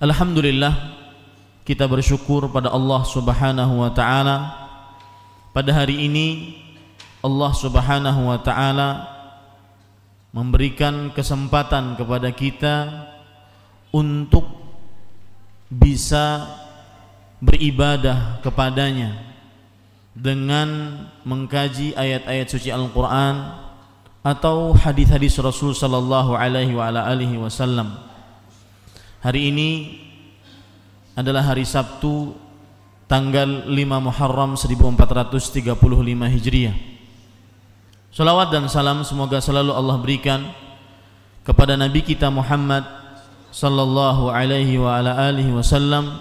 Alhamdulillah, kita bersyukur pada Allah Subhanahu wa ta'ala. Pada hari ini Allah Subhanahu wa ta'ala memberikan kesempatan kepada kita untuk bisa beribadah kepadanya dengan mengkaji ayat-ayat suci Al-Quran atau hadis-hadis Rasul sallallahu alaihi wa ala alihi wasallam. Hari ini adalah hari Sabtu tanggal 5 Muharram 1435 Hijriah. Salawat dan salam semoga selalu Allah berikan kepada Nabi kita Muhammad sallallahu alaihi wa ala alihi wasallam,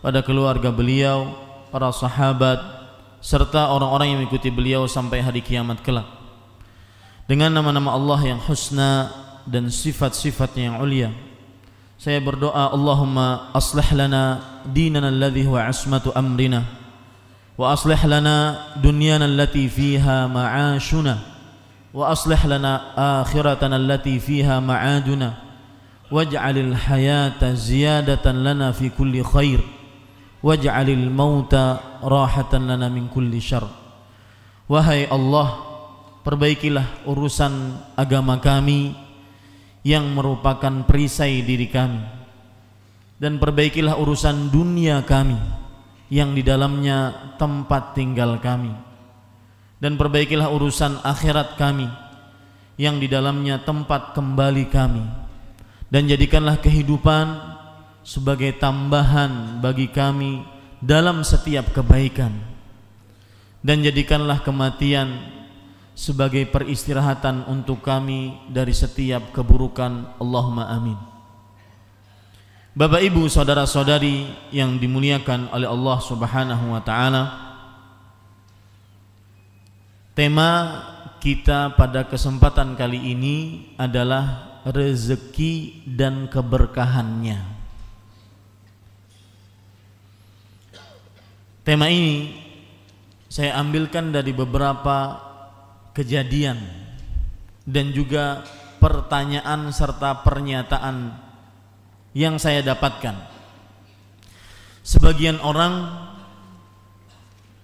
pada keluarga beliau, para sahabat, serta orang-orang yang mengikuti beliau sampai hari kiamat kelak. Dengan nama-nama Allah yang husna dan sifat-sifatnya yang ulia, saya berdoa, Allahumma aslih lana dinana alladhi huwa asmatu amrina, wa aslih lana dunyana allati fiha ma'ashuna, wa aslih lana akhiratana allati fiha ma'aduna, waj'alil hayata ziyadatan lana fi kulli khair, waj'alil mauta rahatan lana min kulli syarr. Wahai Allah, perbaikilah urusan agama kami yang merupakan perisai diri kami, dan perbaikilah urusan dunia kami yang di dalamnya tempat tinggal kami, dan perbaikilah urusan akhirat kami yang di dalamnya tempat kembali kami, dan jadikanlah kehidupan sebagai tambahan bagi kami dalam setiap kebaikan, dan jadikanlah kematian sebagai peristirahatan untuk kami dari setiap keburukan. Allahumma amin. Bapak Ibu, saudara-saudari yang dimuliakan oleh Allah Subhanahu wa ta'ala, tema kita pada kesempatan kali ini adalah rezeki dan keberkahannya. Tema ini saya ambilkan dari beberapa kejadian dan juga pertanyaan serta pernyataan yang saya dapatkan. Sebagian orang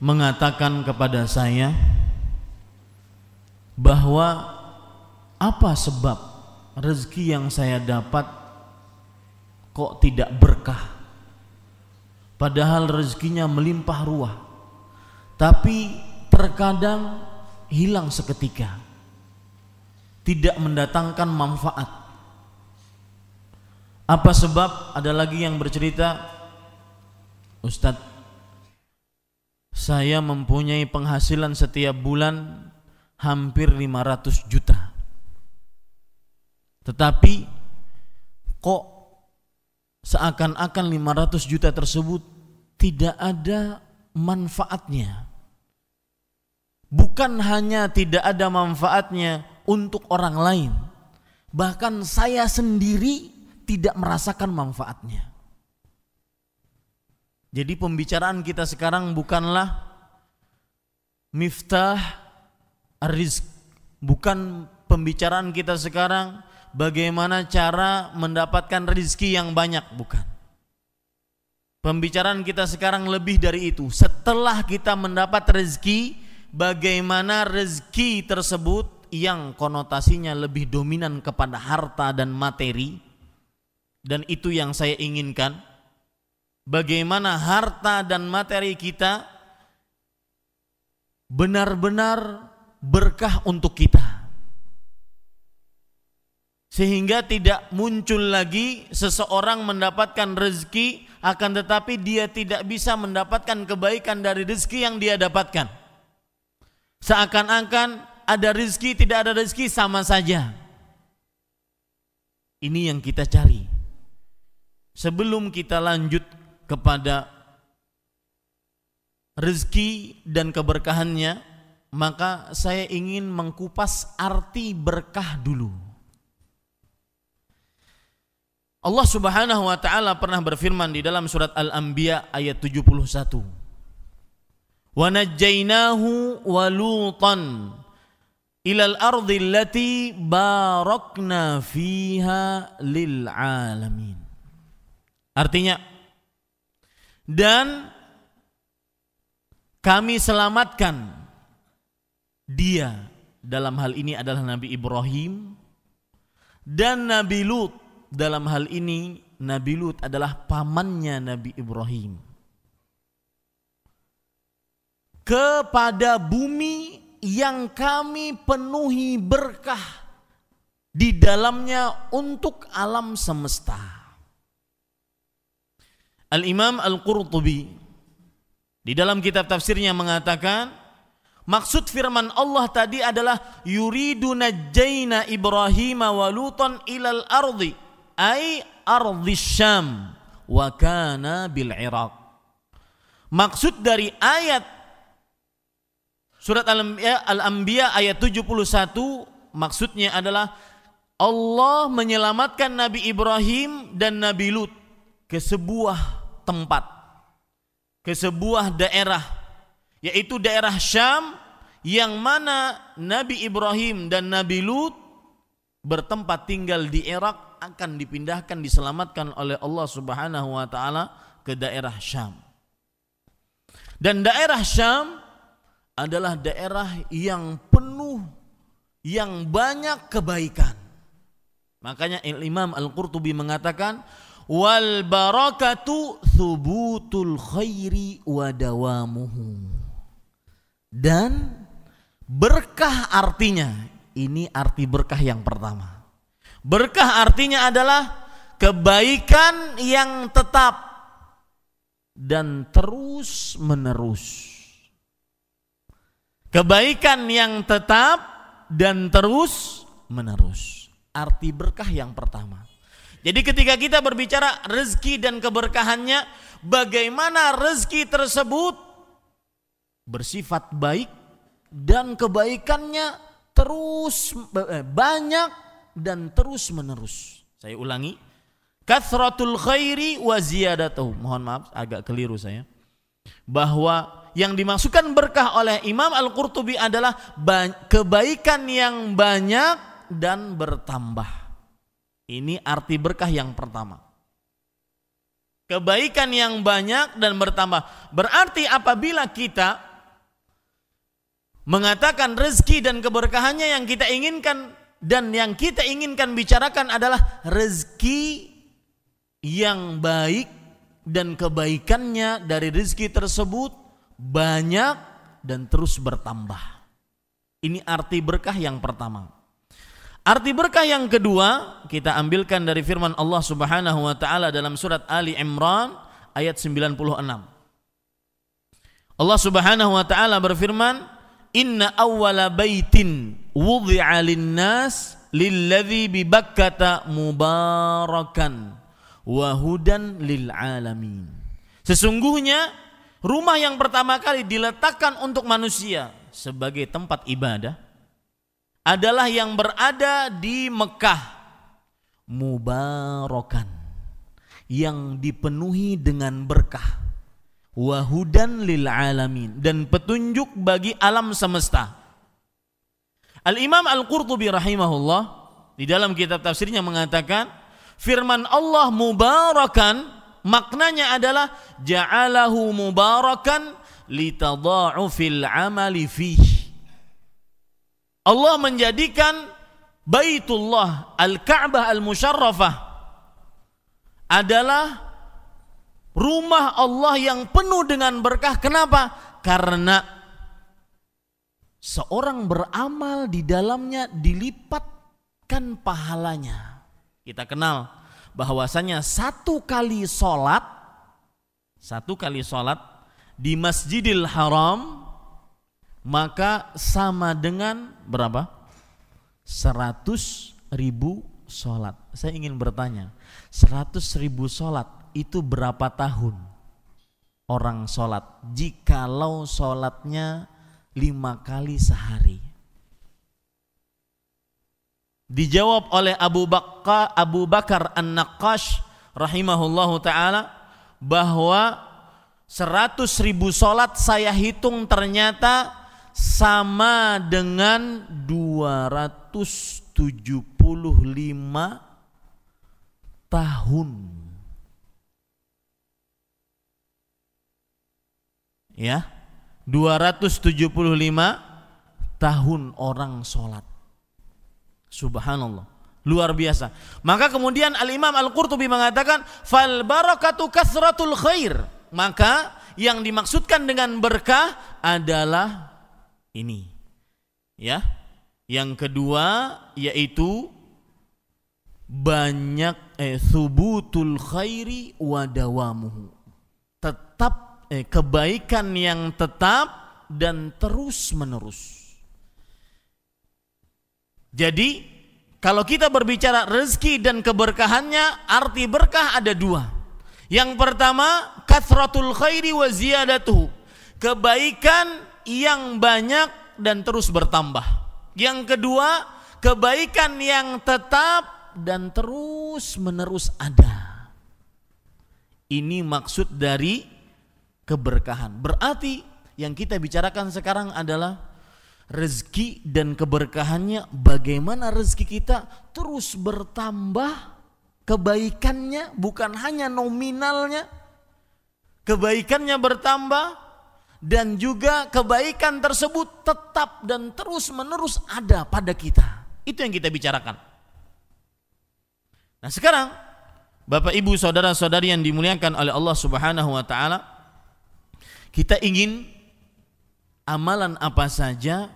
mengatakan kepada saya bahwa apa sebab rezeki yang saya dapat kok tidak berkah, padahal rezekinya melimpah ruah, tapi terkadang hilang seketika, tidak mendatangkan manfaat. Apa sebab? Ada lagi yang bercerita, Ustadz, saya mempunyai penghasilan setiap bulan hampir 500 juta, tetapi kok seakan-akan 500 juta tersebut tidak ada manfaatnya. Bukan hanya tidak ada manfaatnya untuk orang lain, bahkan saya sendiri tidak merasakan manfaatnya. Jadi pembicaraan kita sekarang bukanlah miftah ar-rizq, bukan pembicaraan kita sekarang bagaimana cara mendapatkan rezeki yang banyak, bukan. Pembicaraan kita sekarang lebih dari itu. Setelah kita mendapat rezeki, bagaimana rezeki tersebut yang konotasinya lebih dominan kepada harta dan materi, dan itu yang saya inginkan. Bagaimana harta dan materi kita benar-benar berkah untuk kita, sehingga tidak muncul lagi seseorang mendapatkan rezeki akan tetapi dia tidak bisa mendapatkan kebaikan dari rezeki yang dia dapatkan. Seakan-akan ada rezeki, tidak ada rezeki sama saja. Ini yang kita cari. Sebelum kita lanjut kepada rezeki dan keberkahannya, maka saya ingin mengkupas arti berkah dulu. Allah Subhanahu wa ta'ala pernah berfirman di dalam surat Al-Anbiya ayat 71. Wa najjaynahu wa lutan ilal ardi allati barakna fiha lil alamin. Artinya, dan kami selamatkan dia, dalam hal ini adalah Nabi Ibrahim, dan Nabi Lut, dalam hal ini Nabi Lut adalah pamannya Nabi Ibrahim, kepada bumi yang kami penuhi berkah di dalamnya untuk alam semesta. Al-Imam Al-Qurtubi di dalam kitab tafsirnya mengatakan, maksud firman Allah tadi adalah yuridu najjayna Ibrahim wa Lutan ilal ardi ay ardi Syam wa kana bil Iraq. Maksud dari ayat surat Al-Anbiya ayat 71, maksudnya adalah Allah menyelamatkan Nabi Ibrahim dan Nabi Lut ke sebuah tempat, ke sebuah daerah, yaitu daerah Syam, yang mana Nabi Ibrahim dan Nabi Lut bertempat tinggal di Irak akan dipindahkan, diselamatkan oleh Allah Subhanahu wa taala ke daerah Syam. Dan daerah Syam adalah daerah yang penuh, yang banyak kebaikan. Makanya Imam Al-Qurtubi mengatakan, wal barakatu thubutul khairi wa dawamuhu. Dan berkah artinya, ini arti berkah yang pertama. Berkah artinya adalah kebaikan yang tetap dan terus menerus. Kebaikan yang tetap dan terus menerus. Arti berkah yang pertama. Jadi ketika kita berbicara rezeki dan keberkahannya, bagaimana rezeki tersebut bersifat baik dan kebaikannya terus banyak dan terus menerus. Saya ulangi, kathratul khairi wa ziyadatuhu. Mohon maaf agak keliru saya. Bahwa yang dimaksudkan berkah oleh Imam Al-Qurtubi adalah kebaikan yang banyak dan bertambah. Ini arti berkah yang pertama. Kebaikan yang banyak dan bertambah. Berarti apabila kita mengatakan rezeki dan keberkahannya, yang kita inginkan dan yang kita inginkan bicarakan adalah rezeki yang baik dan kebaikannya dari rezeki tersebut banyak dan terus bertambah. Ini arti berkah yang pertama. Arti berkah yang kedua kita ambilkan dari firman Allah Subhanahu wa taala dalam surat Ali Imran ayat 96. Allah Subhanahu wa taala berfirman, "Inna awwala baitin wudi'a lin-nas lilladzi bi Bakkata mubarakan wa hudan lil alamin." Sesungguhnya rumah yang pertama kali diletakkan untuk manusia sebagai tempat ibadah adalah yang berada di Mekah, mubarakan, yang dipenuhi dengan berkah, wahudan lil alamin, dan petunjuk bagi alam semesta. Al-Imam Al-Qurtubi rahimahullah di dalam kitab tafsirnya mengatakan, firman Allah mubarakan maknanya adalah ja'alahu mubarakan litadha'ufil amali fihi. Allah menjadikan Baitullah Al-Ka'bah Al-Musyarrafah adalah rumah Allah yang penuh dengan berkah. Kenapa? Karena seorang beramal di dalamnya dilipatkan pahalanya. Kita kenal bahwasanya satu kali sholat di Masjidil Haram maka sama dengan berapa? 100.000 sholat. Saya ingin bertanya, 100.000 sholat itu berapa tahun orang sholat jikalau sholatnya 5 kali sehari? Dijawab oleh Abu Bakar An-Naqqash rahimahullahu ta'ala bahwa 100.000 sholat saya hitung ternyata sama dengan 275 tahun. Ya, 275 tahun orang sholat. Subhanallah, luar biasa. Maka kemudian Al-Imam Al-Qurtubi mengatakan, fal barakatu kasratul khair. Maka yang dimaksudkan dengan berkah adalah ini. Ya. Yang kedua yaitu banyak thubutul khairi wa dawamuhu. Tetap kebaikan yang tetap dan terus menerus. Jadi kalau kita berbicara rezeki dan keberkahannya, arti berkah ada dua. Yang pertama, kathratul khairi wa ziyadatuhu. Kebaikan yang banyak dan terus bertambah. Yang kedua, kebaikan yang tetap dan terus menerus ada. Ini maksud dari keberkahan. Berarti yang kita bicarakan sekarang adalah rezeki dan keberkahannya. Bagaimana rezeki kita terus bertambah, kebaikannya bukan hanya nominalnya, kebaikannya bertambah, dan juga kebaikan tersebut tetap dan terus menerus ada pada kita. Itu yang kita bicarakan. Nah sekarang Bapak Ibu saudara-saudari yang dimuliakan oleh Allah Subhanahu wa taala, kita ingin amalan apa saja.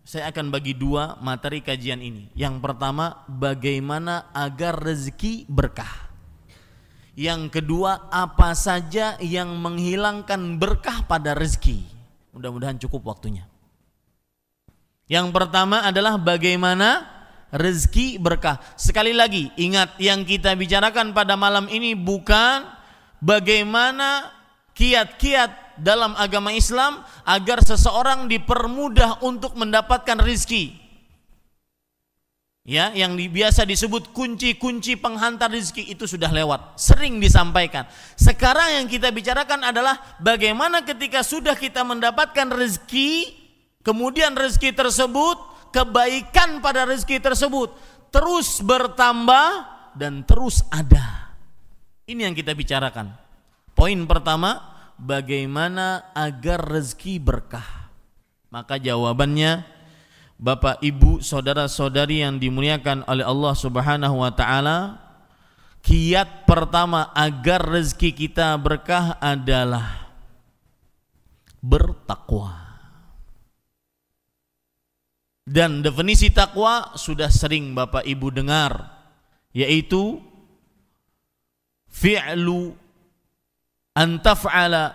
Saya akan bagi dua materi kajian ini. Yang pertama, bagaimana agar rezeki berkah. Yang kedua, apa saja yang menghilangkan berkah pada rezeki. Mudah-mudahan cukup waktunya. Yang pertama adalah bagaimana rezeki berkah. Sekali lagi, ingat, yang kita bicarakan pada malam ini bukan bagaimana kiat-kiat dalam agama Islam agar seseorang dipermudah untuk mendapatkan rezeki. Ya, yang biasa disebut kunci-kunci penghantar rezeki itu sudah lewat, sering disampaikan. Sekarang yang kita bicarakan adalah bagaimana ketika sudah kita mendapatkan rezeki, kemudian rezeki tersebut, kebaikan pada rezeki tersebut terus bertambah dan terus ada. Ini yang kita bicarakan. Poin pertama, bagaimana agar rezeki berkah. Maka jawabannya, Bapak, Ibu, saudara-saudari yang dimuliakan oleh Allah Subhanahu wa taala, kiat pertama agar rezeki kita berkah adalah bertakwa. Dan definisi takwa sudah sering Bapak Ibu dengar, yaitu fi'lu an ta'mala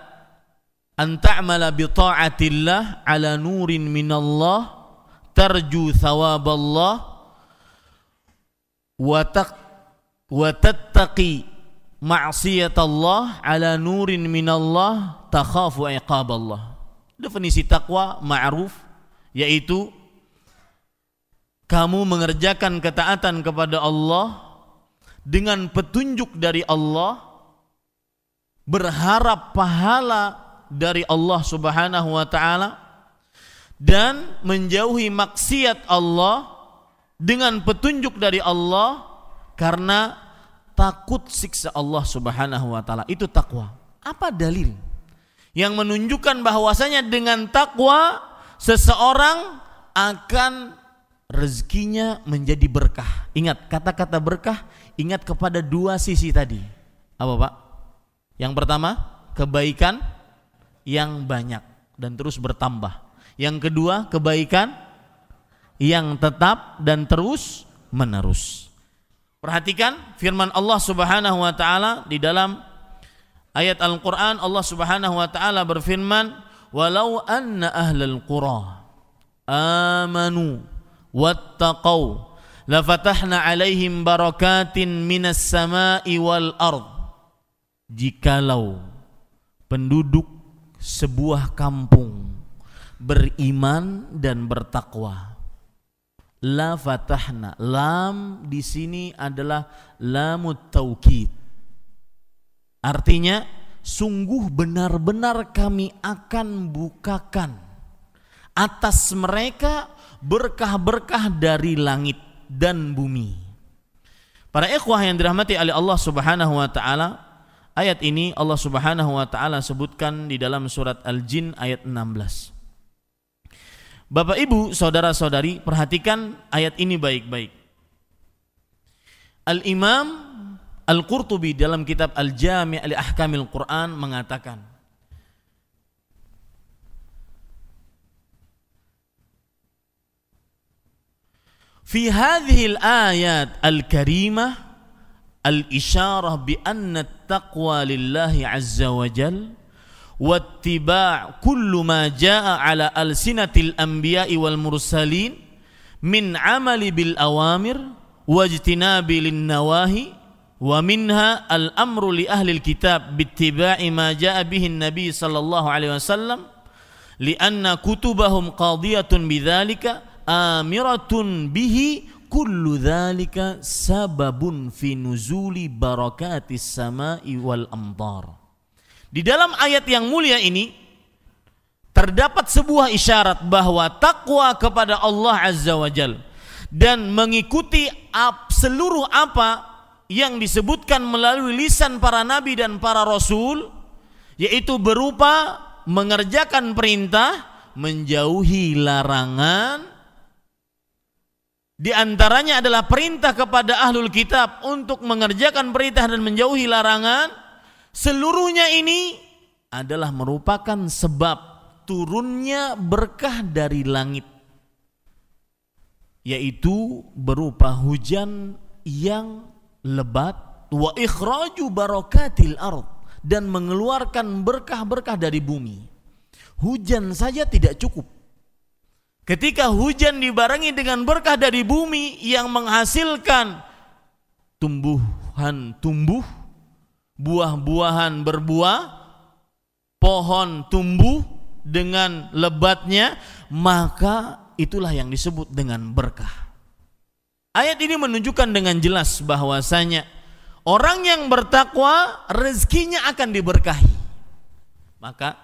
bi ta'atillah ala nurin minallah tarju thawaballah wa tattaqi ma'siyatallah ala nurin minallah takhafu iqaballah. Definisi takwa ma'ruf, yaitu kamu mengerjakan ketaatan kepada Allah dengan petunjuk dari Allah, berharap pahala dari Allah Subhanahu wa taala, dan menjauhi maksiat Allah dengan petunjuk dari Allah karena takut siksa Allah Subhanahu wa taala. Itu takwa. Apa dalil yang menunjukkan bahwasanya dengan takwa seseorang akan rezekinya menjadi berkah? Ingat, kata-kata berkah, ingat kepada dua sisi tadi. Apa Pak? Yang pertama, kebaikan yang banyak dan terus bertambah. Yang kedua, kebaikan yang tetap dan terus menerus. Perhatikan firman Allah Subhanahu wa taala di dalam ayat Al-Qur'an. Allah Subhanahu wa taala berfirman, "Walau anna ahlal qura amanu wattaqau lafatahna 'alaihim barakatin minas sama'i wal ard." Jikalau penduduk sebuah kampung beriman dan bertakwa, la fatahna, lam di sini adalah lamut taukid, artinya sungguh benar-benar kami akan bukakan atas mereka berkah-berkah dari langit dan bumi. Para ikhwah yang dirahmati oleh Allah Subhanahu wa taala, Ayat ini Allah Subhanahu wa taala sebutkan di dalam surat Al-Jin ayat 16. Bapak Ibu, saudara-saudari, perhatikan ayat ini baik-baik. Al-Imam Al-Qurtubi dalam kitab Al-Jami' li Ahkamil Quran mengatakan, fi hadhil ayat al-karimah al-isyarah bi anna at-taqwa lillahi azza wa jal wa ittiba' kullu ma jaa ala alsinatil anbiya'i wal mursalin min amali bil awamir wajtinabi lin nawahi wa minha al-amru li ahli al-kitab bittiba'i ma jaa bihi an-nabi sallallahu alaihi wasallam lianna kutubahum qadiyatun bidzalika amiratun bihi kullu dzalika sababun fi nuzuli barakatis samai wal amtar. Di dalam ayat yang mulia ini terdapat sebuah isyarat bahwa takwa kepada Allah Azza wa Jalla dan mengikuti seluruh apa yang disebutkan melalui lisan para nabi dan para rasul, yaitu berupa mengerjakan perintah, menjauhi larangan. Di antaranya adalah perintah kepada ahlul kitab untuk mengerjakan perintah dan menjauhi larangan. Seluruhnya ini adalah merupakan sebab turunnya berkah dari langit, yaitu berupa hujan yang lebat, wa ikhraju barakatil ard, dan mengeluarkan berkah-berkah dari bumi. Hujan saja tidak cukup. Ketika hujan dibarengi dengan berkah dari bumi yang menghasilkan tumbuhan tumbuh, buah-buahan berbuah, pohon tumbuh dengan lebatnya, maka itulah yang disebut dengan berkah. Ayat ini menunjukkan dengan jelas bahwasanya orang yang bertakwa rezekinya akan diberkahi. Maka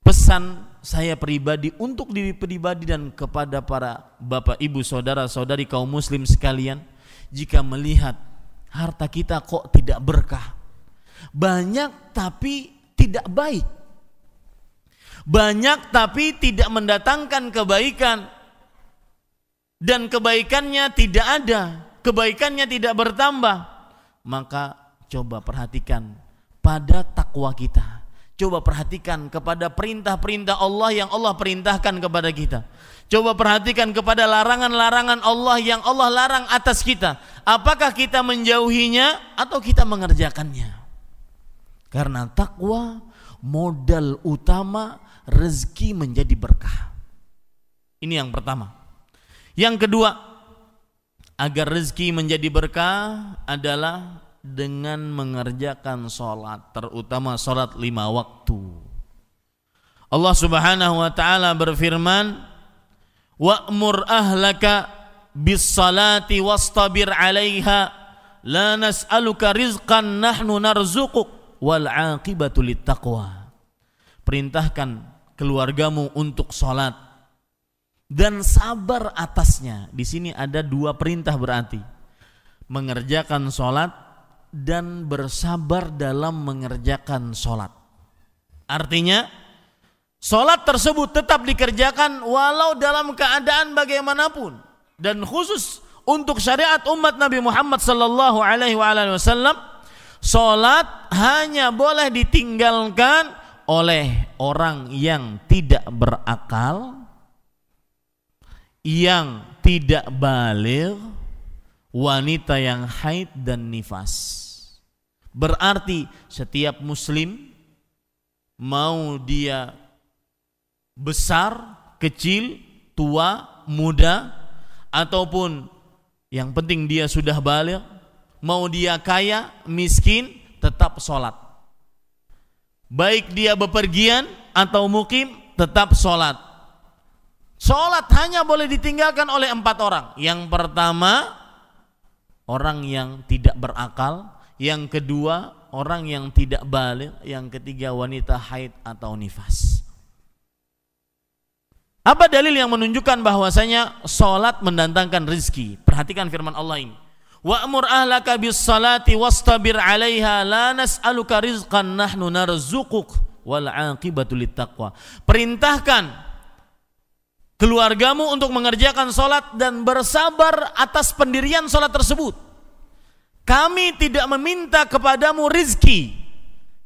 pesan saya pribadi untuk diri pribadi dan kepada para bapak ibu saudara-saudari kaum muslim sekalian, jika melihat harta kita kok tidak berkah, banyak tapi tidak baik, banyak tapi tidak mendatangkan kebaikan, dan kebaikannya tidak ada, kebaikannya tidak bertambah, maka coba perhatikan pada takwa kita. Coba perhatikan kepada perintah-perintah Allah yang Allah perintahkan kepada kita. Coba perhatikan kepada larangan-larangan Allah yang Allah larang atas kita. Apakah kita menjauhinya atau kita mengerjakannya? Karena takwa modal utama rezeki menjadi berkah. Ini yang pertama. Yang kedua, agar rezeki menjadi berkah adalah dengan mengerjakan sholat, terutama sholat 5 waktu. Allah Subhanahu wa ta'ala berfirman, wa'mur ahlaka bis salati wastabir 'alaiha la nas'aluka rizqan nahnu narzuquk wal 'aqibatu littaqwa. Perintahkan keluargamu untuk sholat dan sabar atasnya. Di sini ada 2 perintah berarti. Mengerjakan sholat dan bersabar dalam mengerjakan sholat. Artinya sholat tersebut tetap dikerjakan walau dalam keadaan bagaimanapun. Dan khusus untuk syariat umat Nabi Muhammad sallallahu alaihi wasallam, sholat hanya boleh ditinggalkan oleh orang yang tidak berakal, yang tidak baligh, wanita yang haid dan nifas. Berarti setiap muslim, mau dia besar, kecil, tua, muda, ataupun yang penting dia sudah baligh, mau dia kaya, miskin, tetap sholat. Baik dia bepergian atau mukim, tetap sholat. Sholat hanya boleh ditinggalkan oleh 4 orang. Yang pertama, orang yang tidak berakal. Yang kedua, orang yang tidak baligh. Yang ketiga, wanita haid atau nifas. Apa dalil yang menunjukkan bahwasanya sholat mendatangkan rizki? Perhatikan firman Allah ini. Wa'mur ahlaka bis salati wastabir 'alaiha la nas'aluka rizqan nahnu narzuquk wal 'aqibatu littaqwa. Perintahkan keluargamu untuk mengerjakan salat dan bersabar atas pendirian salat tersebut. Kami tidak meminta kepadamu rizki,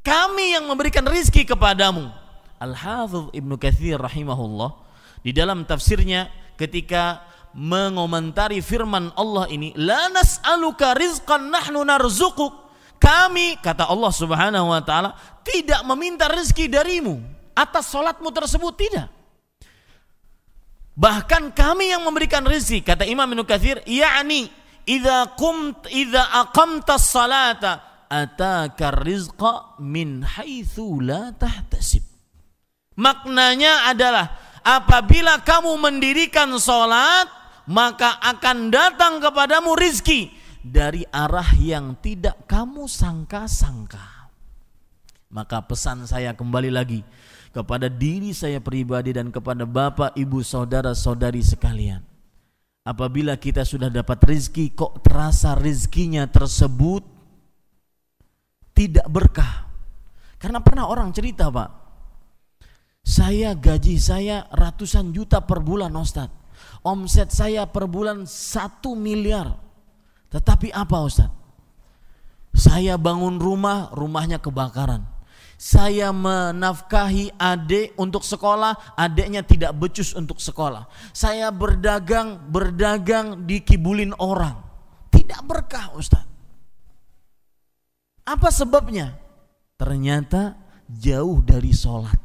kami yang memberikan rizki kepadamu. Al-Hafidz Ibnu Katsir rahimahullah di dalam tafsirnya ketika mengomentari firman Allah ini, la nas'aluka rizqan nahnu narzuquk, kami, kata Allah Subhanahu wa taala, tidak meminta rezeki darimu atas salatmu tersebut, tidak. Bahkan kami yang memberikan rezeki, kata Imam Ibnu Katsir, yakni idza aqamta as-salata ataka rizqa min haitsu la tahtasib. Maknanya adalah apabila kamu mendirikan salat, maka akan datang kepadamu rizki dari arah yang tidak kamu sangka-sangka. Maka pesan saya kembali lagi kepada diri saya pribadi dan kepada bapak, ibu, saudara-saudari sekalian. Apabila kita sudah dapat rizki, kok terasa rizkinya tersebut tidak berkah. Karena pernah orang cerita, Pak, gaji saya ratusan juta per bulan, Ustaz. Omset saya per bulan 1 miliar. Tetapi apa, Ustaz? Saya bangun rumah, rumahnya kebakaran. Saya menafkahi adik untuk sekolah, adiknya tidak becus untuk sekolah. Saya berdagang dikibulin orang. Tidak berkah, Ustaz. Apa sebabnya? Ternyata jauh dari sholat.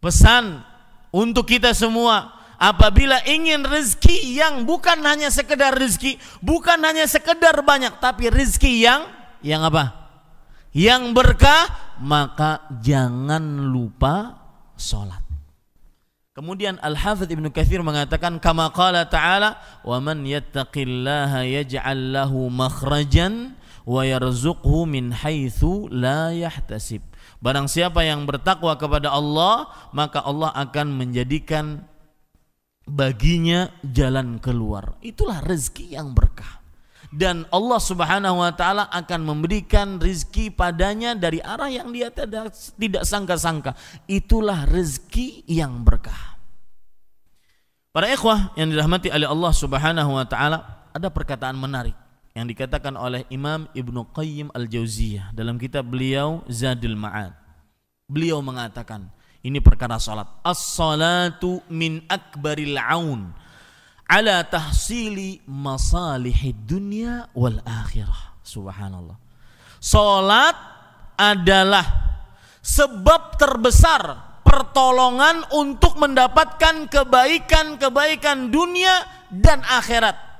Pesan untuk kita semua, apabila ingin rezeki yang bukan hanya sekedar rezeki, bukan hanya sekedar banyak, tapi rezeki yang apa? Yang berkah, maka jangan lupa sholat. Kemudian Al-Hafidz Ibnu Katsir mengatakan, kama qala ta'ala, wa man yattaqillaha yaj'al lahu makhrajan wa yarzuqhu min haitsu la yahtasib. Barang siapa yang bertakwa kepada Allah, maka Allah akan menjadikan baginya jalan keluar. Itulah rezeki yang berkah. Dan Allah Subhanahu wa taala akan memberikan rezeki padanya dari arah yang dia tidak sangka-sangka. Itulah rezeki yang berkah. Para ikhwah yang dirahmati oleh Allah Subhanahu wa taala, ada perkataan menarik yang dikatakan oleh Imam Ibnu Qayyim Al-Jauziyah dalam kitab beliau Zadul Ma'ad. Beliau mengatakan, ini perkara salat. As-salatu min akbaril aun ala tahsili masalihid dunya wal akhirah. Subhanallah. Salat adalah sebab terbesar pertolongan untuk mendapatkan kebaikan-kebaikan dunia dan akhirat.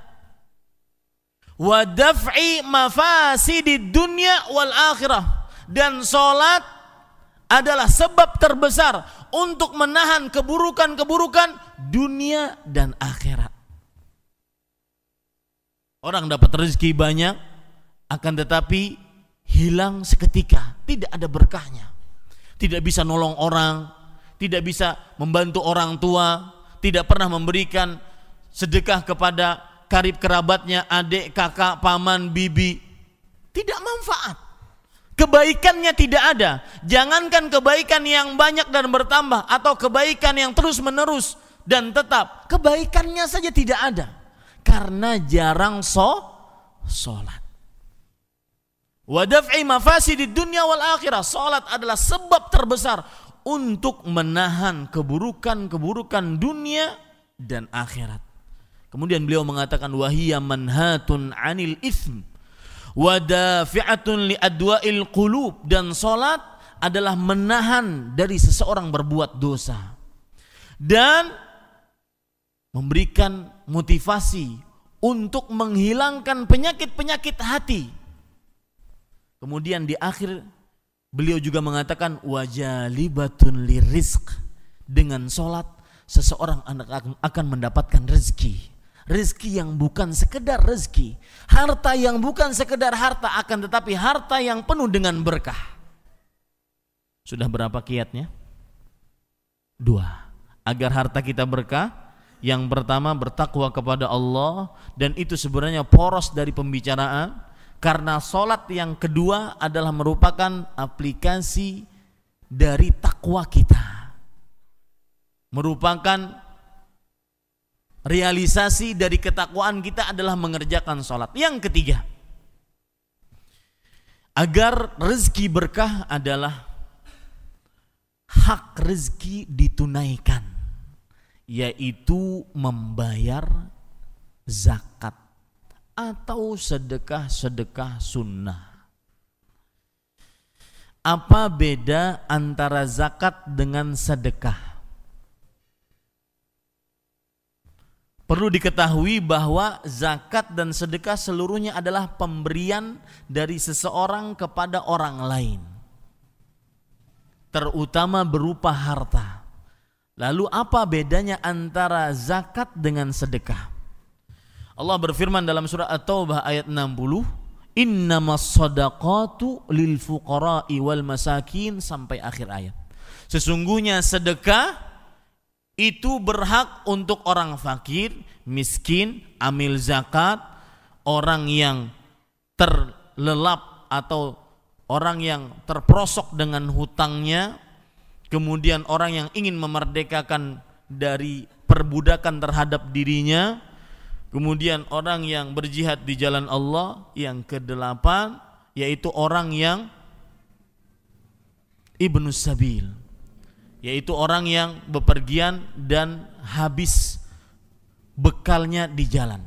Wa daf'i mafasidid dunya wal akhirah, dan salat adalah sebab terbesar untuk menahan keburukan-keburukan dunia dan akhirat. Orang dapat rezeki banyak, akan tetapi hilang seketika, tidak ada berkahnya. Tidak bisa nolong orang, tidak bisa membantu orang tua, tidak pernah memberikan sedekah kepada karib kerabatnya, adik, kakak, paman, bibi. Tidak manfaat. Kebaikannya tidak ada. Jangankan kebaikan yang banyak dan bertambah, atau kebaikan yang terus menerus dan tetap, kebaikannya saja tidak ada. Karena jarang sholat. Wa daf'i mafasidid dunya wal akhirah. Sholat adalah sebab terbesar untuk menahan keburukan-keburukan dunia dan akhirat. Kemudian beliau mengatakan, wahiyya manhatun 'anil itsm wa dafi'atun li adwa'il qulub, dan salat adalah menahan dari seseorang berbuat dosa dan memberikan motivasi untuk menghilangkan penyakit-penyakit hati. Kemudian di akhir beliau juga mengatakan, wajalibatun lirizq, dengan salat seseorang akan mendapatkan rezeki. Rezeki yang bukan sekedar rezeki, harta yang bukan sekedar harta, akan tetapi harta yang penuh dengan berkah. Sudah berapa kiatnya? 2. Agar harta kita berkah, Yang pertama bertakwa kepada Allah, dan itu sebenarnya poros dari pembicaraan, karena sholat yang kedua adalah merupakan aplikasi dari takwa kita, merupakan realisasi dari ketakwaan kita adalah mengerjakan sholat. Yang ketiga, agar rezeki berkah adalah hak rezeki ditunaikan, yaitu membayar zakat atau sedekah-sedekah sunnah. Apa beda antara zakat dengan sedekah? Perlu diketahui bahwa zakat dan sedekah seluruhnya adalah pemberian dari seseorang kepada orang lain, terutama berupa harta. Lalu apa bedanya antara zakat dengan sedekah? Allah berfirman dalam surah At-Taubah ayat 60, innamas shadaqatu lil fuqara'i wal masakin, sampai akhir ayat. Sesungguhnya sedekah itu berhak untuk orang fakir, miskin, amil zakat, orang yang terlelap atau orang yang terperosok dengan hutangnya, kemudian orang yang ingin memerdekakan dari perbudakan terhadap dirinya, kemudian orang yang berjihad di jalan Allah. Yang kedelapan yaitu orang yang ibnus sabil, yaitu orang yang bepergian dan habis bekalnya di jalan.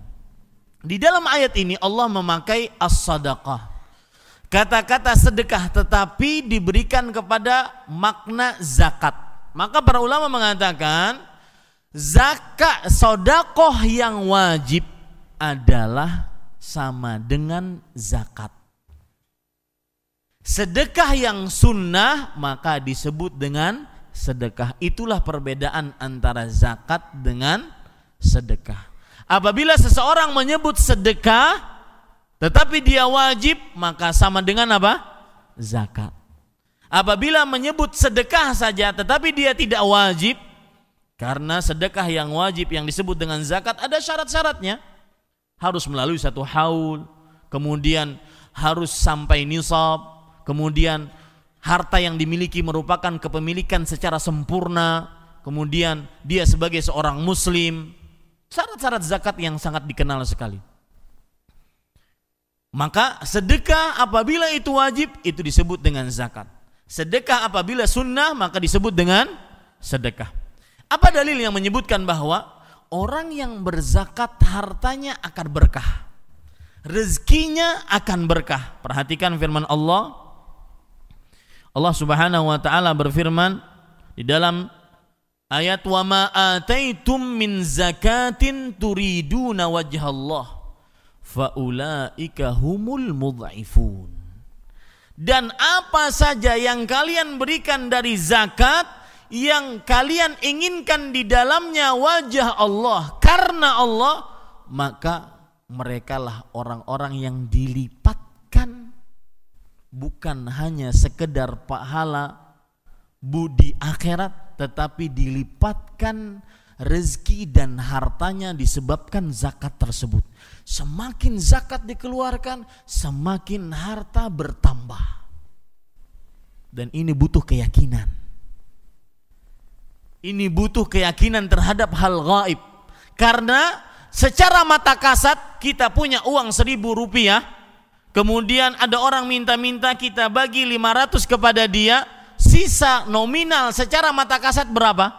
Di dalam ayat ini Allah memakai as-sadaqah, kata-kata sedekah, tetapi diberikan kepada makna zakat. Maka para ulama mengatakan zakat, sedekah yang wajib adalah sama dengan zakat. Sedekah yang sunnah maka disebut dengan sedekah. Itulah perbedaan antara zakat dengan sedekah. Apabila seseorang menyebut sedekah tetapi dia wajib, maka sama dengan apa? Zakat. Apabila menyebut sedekah saja tetapi dia tidak wajib, karena sedekah yang wajib yang disebut dengan zakat ada syarat-syaratnya. Harus melalui satu haul, kemudian harus sampai nisab, kemudian harta yang dimiliki merupakan kepemilikan secara sempurna, kemudian dia sebagai seorang muslim. Syarat-syarat zakat yang sangat dikenal sekali. Maka sedekah apabila itu wajib, itu disebut dengan zakat. Sedekah apabila sunnah, maka disebut dengan sedekah. Apa dalil yang menyebutkan bahwa orang yang berzakat hartanya akan berkah, rezekinya akan berkah? Perhatikan firman Allah. Allah Subhanahu wa taala berfirman di dalam ayat wa ma ataitum min zakatin turiduna wajhallah faulaika humul mudhaifun. Dan apa saja yang kalian berikan dari zakat yang kalian inginkan di dalamnya wajah Allah, karena Allah, maka merekalah orang-orang yang dilipatkan bukan hanya sekedar pahala budi akhirat, tetapi dilipatkan rezeki dan hartanya disebabkan zakat tersebut. Semakin zakat dikeluarkan, semakin harta bertambah. Dan ini butuh keyakinan. Ini butuh keyakinan terhadap hal gaib. Karena secara mata kasat kita punya uang 1.000 rupiah, kemudian ada orang minta-minta, kita bagi 500 kepada dia, sisa nominal secara mata kasat berapa?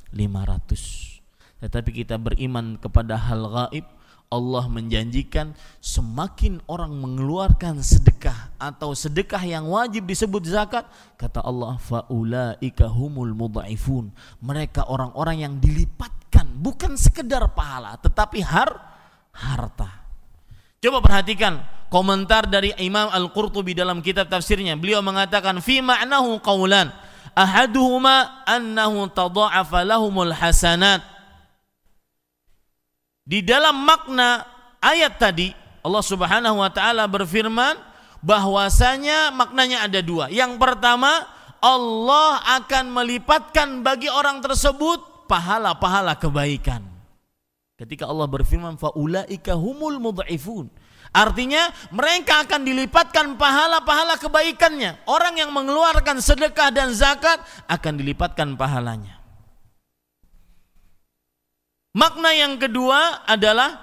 500. Tetapi kita beriman kepada hal gaib. Allah menjanjikan semakin orang mengeluarkan sedekah atau sedekah yang wajib disebut zakat, kata Allah, faulaika humul mudhaifun. Mereka orang-orang yang dilipatkan, bukan sekedar pahala tetapi harta. Coba perhatikan komentar dari Imam Al-Qurtubi dalam kitab tafsirnya. Beliau mengatakan fi ma'nahu qaulan, ahaduhuma annahu tadha'afa lahumul hasanat. Di dalam makna ayat tadi Allah Subhanahu wa taala berfirman bahwasanya maknanya ada dua. Yang pertama, Allah akan melipatkan bagi orang tersebut pahala-pahala kebaikan. Ketika Allah berfirman faulaika humul mudha'ifun, artinya mereka akan dilipatkan pahala-pahala kebaikannya. Orang yang mengeluarkan sedekah dan zakat akan dilipatkan pahalanya. Makna yang kedua adalah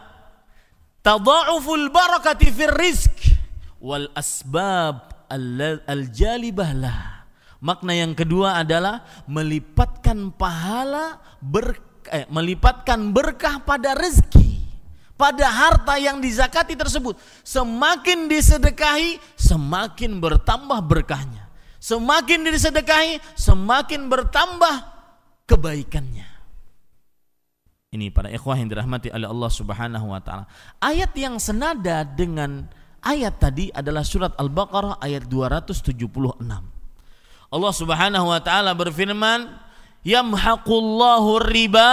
tadha'uful barakati fir rizq wal asbab al-jalibah lah. Makna yang kedua adalah melipatkan pahala melipatkan berkah pada rezeki, pada harta yang dizakati tersebut. Semakin disedekahi, semakin bertambah berkahnya. Semakin disedekahi, semakin bertambah kebaikannya. Ini para ikhwah yang dirahmati oleh Allah Subhanahu wa taala. Ayat yang senada dengan ayat tadi adalah surat Al-Baqarah ayat 276. Allah Subhanahu wa taala berfirman, yamhaqullahu riba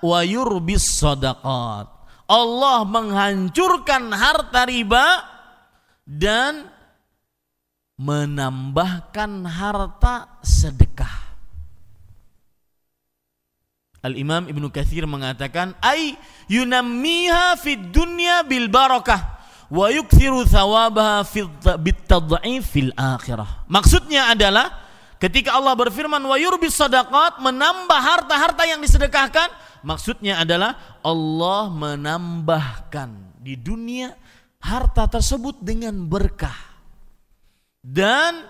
wa yurbis sadaqat. Allah menghancurkan harta riba dan menambahkan harta sedekah. Al-Imam Ibnu Katsir mengatakan ay yunammiha fid dunya bil barakah wa yukthiru thawabaha bit tad'if fil akhirah. Maksudnya adalah ketika Allah berfirman wa yurbis sadaqat, menambah harta-harta yang disedekahkan, maksudnya adalah Allah menambahkan di dunia harta tersebut dengan berkah dan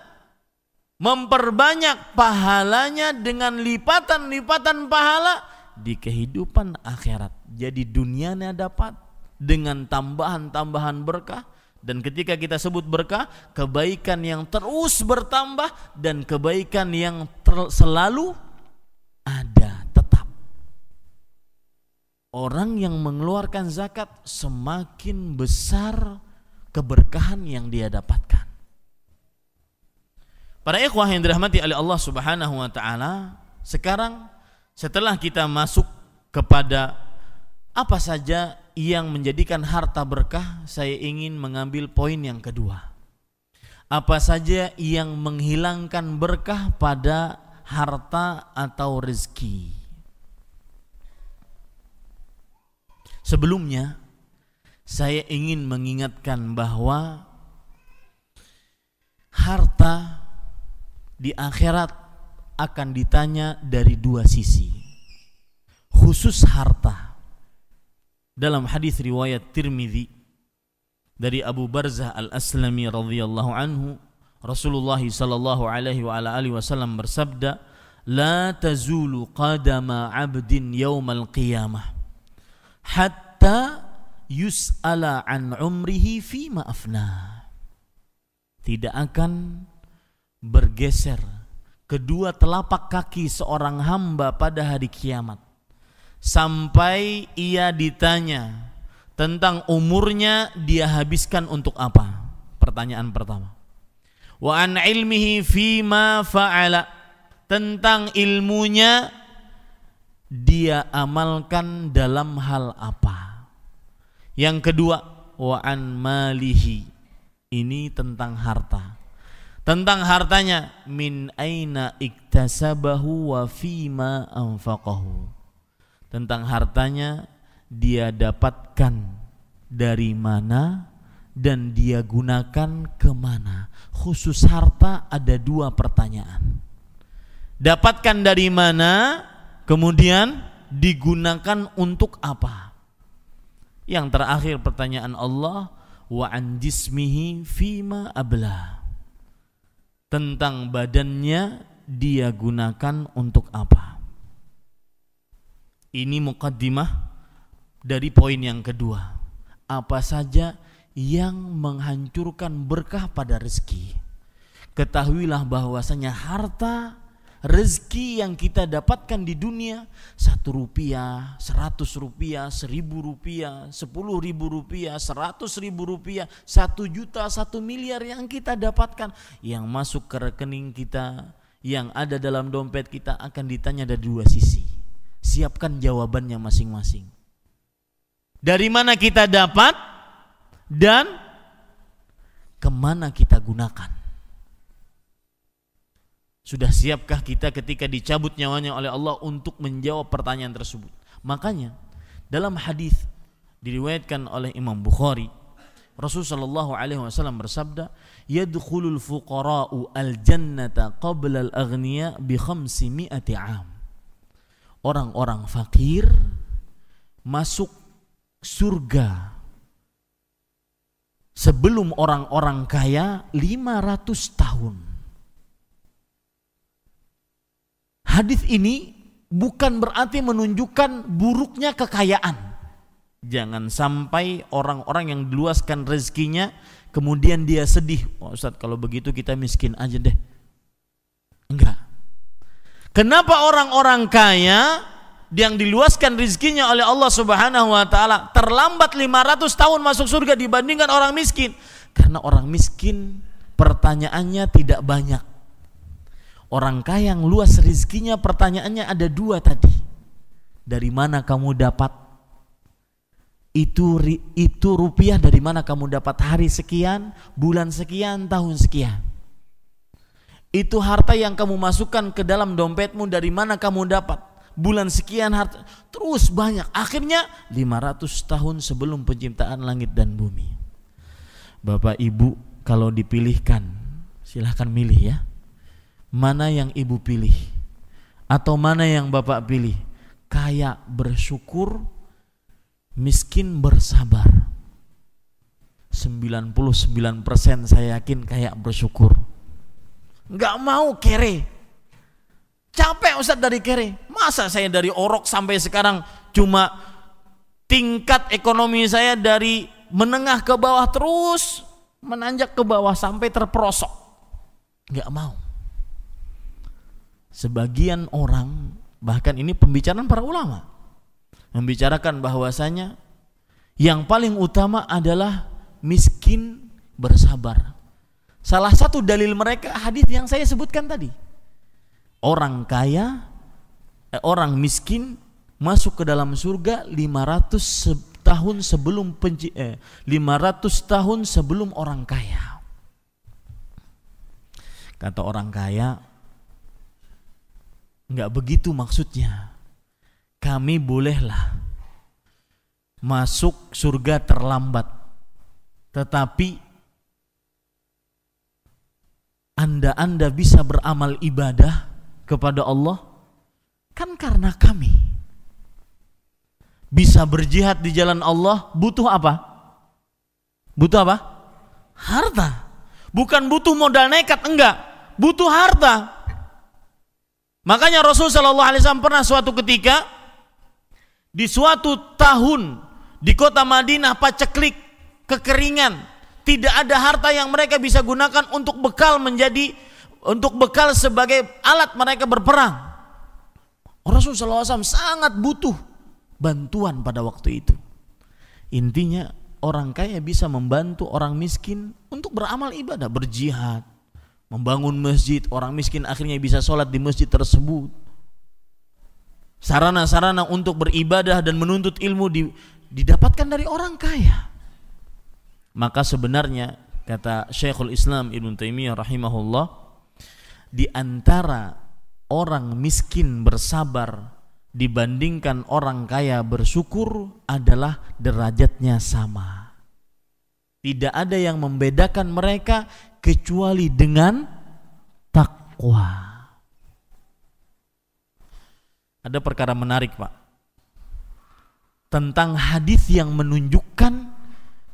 memperbanyak pahalanya dengan lipatan-lipatan pahala di kehidupan akhirat. Jadi dunianya dapat dengan tambahan-tambahan berkah. Dan ketika kita sebut berkah, kebaikan yang terus bertambah dan kebaikan yang selalu ada, tetap. Orang yang mengeluarkan zakat semakin besar keberkahan yang dia dapatkan. Para ikhwah yang dirahmati oleh Allah Subhanahu wa taala, sekarang setelah kita masuk kepada apa saja yang menjadikan harta berkah, saya ingin mengambil poin yang kedua. Apa saja yang menghilangkan berkah pada harta atau rezeki? Sebelumnya, saya ingin mengingatkan bahwa harta di akhirat akan ditanya dari dua sisi. Khusus harta. Dalam hadis riwayat Tirmidzi dari Abu Barzah Al-Aslami radhiyallahu anhu, Rasulullah sallallahu alaihi wa ala alihi wasallam bersabda, "La tazulu qadama 'abdin yaumal qiyamah hatta yus'ala an umrihi fima afna." Tidak akan bergeser kedua telapak kaki seorang hamba pada hari kiamat sampai ia ditanya tentang umurnya dia habiskan untuk apa. Pertanyaan pertama. Wa an ilmihi fima fa'ala, tentang ilmunya dia amalkan dalam hal apa. Yang kedua, wa an malihi, ini tentang harta. Tentang hartanya, min aina iktasabahu wa fima anfaqahu, tentang hartanya dia dapatkan dari mana dan dia gunakan kemana. Khusus harta ada dua pertanyaan. Dapatkan dari mana, kemudian digunakan untuk apa. Yang terakhir pertanyaan Allah, wa an jismihi fima abla, tentang badannya dia gunakan untuk apa. Ini muqaddimah dari poin yang kedua. Apa saja yang menghancurkan berkah pada rezeki? Ketahuilah bahwasanya harta, rezeki yang kita dapatkan di dunia, 1 rupiah, 100 rupiah, 1000 rupiah, 10.000 rupiah, 100.000 rupiah, 1 juta, 1 miliar yang kita dapatkan, yang masuk ke rekening kita, yang ada dalam dompet kita, akan ditanya dari dua sisi. Siapkan jawabannya masing-masing. Dari mana kita dapat dan kemana kita gunakan. Sudah siapkah kita ketika dicabut nyawanya oleh Allah untuk menjawab pertanyaan tersebut? Makanya dalam hadis diriwayatkan oleh Imam Bukhari, Rasulullah sallallahu alaihi wasallam bersabda, "Yadkhulul fuqara'u al-jannata qabla al-aghniya bi 500 'am." Orang-orang fakir masuk surga sebelum orang-orang kaya 500 tahun. Hadis ini bukan berarti menunjukkan buruknya kekayaan. Jangan sampai orang-orang yang diluaskan rezekinya kemudian dia sedih, "Oh Ustaz, kalau begitu kita miskin aja deh." Enggak. Kenapa orang-orang kaya yang diluaskan rezekinya oleh Allah Subhanahu wa taala terlambat 500 tahun masuk surga dibandingkan orang miskin? Karena orang miskin pertanyaannya tidak banyak. Orang kaya yang luas rezekinya pertanyaannya ada dua tadi. Dari mana kamu dapat itu rupiah, dari mana kamu dapat hari sekian, bulan sekian, tahun sekian. Itu harta yang kamu masukkan ke dalam dompetmu, dari mana kamu dapat bulan sekian harta, terus banyak. Akhirnya 500 tahun sebelum penciptaan langit dan bumi. Bapak Ibu kalau dipilihkan, silahkan milih ya. Mana yang ibu pilih atau mana yang bapak pilih? Kaya bersyukur, miskin bersabar. 99% saya yakin kaya bersyukur. Enggak mau kere. Capek Ustaz dari kere. Masa saya dari orok sampai sekarang cuma tingkat ekonomi saya dari menengah ke bawah terus menanjak ke bawah sampai terperosok. Enggak mau. Sebagian orang, bahkan ini pembicaraan para ulama, membicarakan bahwasanya yang paling utama adalah miskin bersabar. Salah satu dalil mereka hadis yang saya sebutkan tadi. Orang kaya, orang miskin masuk ke dalam surga 500 tahun sebelum 500 tahun sebelum orang kaya. Kata orang kaya, enggak begitu maksudnya. Kami bolehlah masuk surga terlambat, tetapi Anda bisa beramal ibadah kepada Allah kan karena kami. Bisa berjihad di jalan Allah butuh apa? Butuh apa? Harta. Bukan butuh modal nekat, enggak. Butuh harta. Makanya Rasulullah SAW pernah suatu ketika di suatu tahun di kota Madinah paceklik, kekeringan, tidak ada harta yang mereka bisa gunakan untuk bekal sebagai alat mereka berperang. Rasulullah SAW sangat butuh bantuan pada waktu itu. Intinya orang kaya bisa membantu orang miskin untuk beramal ibadah, berjihad, membangun masjid. Orang miskin akhirnya bisa sholat di masjid tersebut. Sarana-sarana untuk beribadah dan menuntut ilmu didapatkan dari orang kaya. Maka sebenarnya kata Syekhul Islam Ibnu Taimiyah rahimahullah, di antara orang miskin bersabar dibandingkan orang kaya bersyukur adalah derajatnya sama. Tidak ada yang membedakan mereka kecuali dengan takwa. Ada perkara menarik Pak tentang hadis yang menunjukkan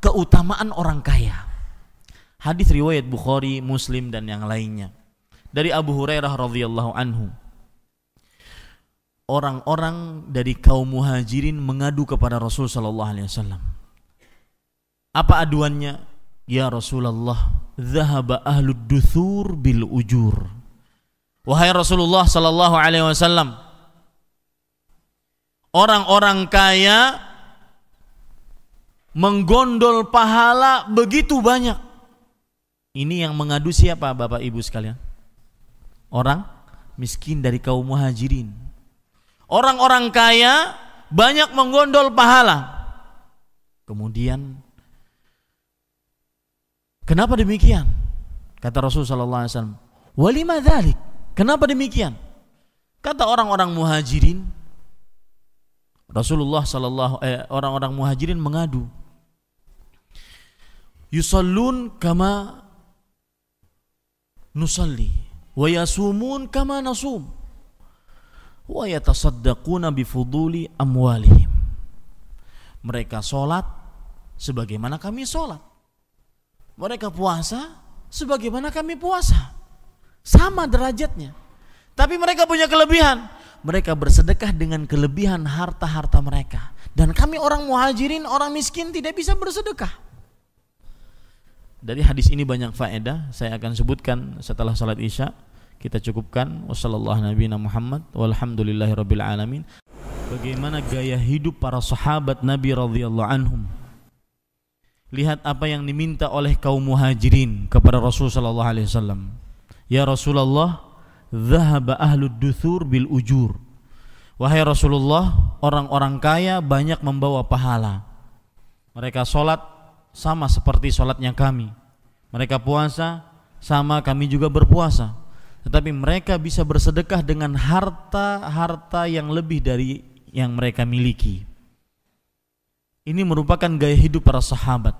keutamaan orang kaya. Hadis riwayat Bukhari, Muslim dan yang lainnya. Dari Abu Hurairah radhiyallahu anhu. Orang-orang dari kaum muhajirin mengadu kepada Rasul sallallahu alaihi wasallam. Apa aduannya? Ya Rasulullah, dhahaba ahlud duthur bil ujur. Wahai Rasulullah sallallahu alaihi wasallam, orang-orang kaya menggondol pahala begitu banyak. Ini yang mengadu siapa Bapak Ibu sekalian? Orang miskin dari kaum muhajirin. Orang-orang kaya banyak menggondol pahala. Kemudian kenapa demikian? Kata Rasulullah sallallahu alaihi wasallam, "Walima dzalik?" Kenapa demikian? Kata orang-orang muhajirin, orang-orang muhajirin mengadu, yusallun kama nusalli wa yasumun kama nasum wa yatasaddaquna bifuduli amwalihim. Mereka sholat sebagaimana kami sholat, mereka puasa sebagaimana kami puasa, sama derajatnya. Tapi mereka punya kelebihan, mereka bersedekah dengan kelebihan harta-harta mereka, dan kami orang muhajirin, orang miskin tidak bisa bersedekah. Dari hadis ini banyak faedah, saya akan sebutkan setelah salat Isya. Kita cukupkan. Wassallallahu nabiyana Muhammad walhamdulillahirabbil alamin. Bagaimana gaya hidup para sahabat Nabi radhiyallahu anhum. Lihat apa yang diminta oleh kaum muhajirin kepada Rasul sallallahu alaihi wasallam. Ya Rasulullah, dhahaba ahlud duthur bil ujur. Wahai Rasulullah, orang-orang kaya banyak membawa pahala. Mereka sholat sama seperti sholatnya kami, mereka puasa sama kami juga berpuasa, tetapi mereka bisa bersedekah dengan harta-harta yang lebih dari yang mereka miliki. Ini merupakan gaya hidup para sahabat.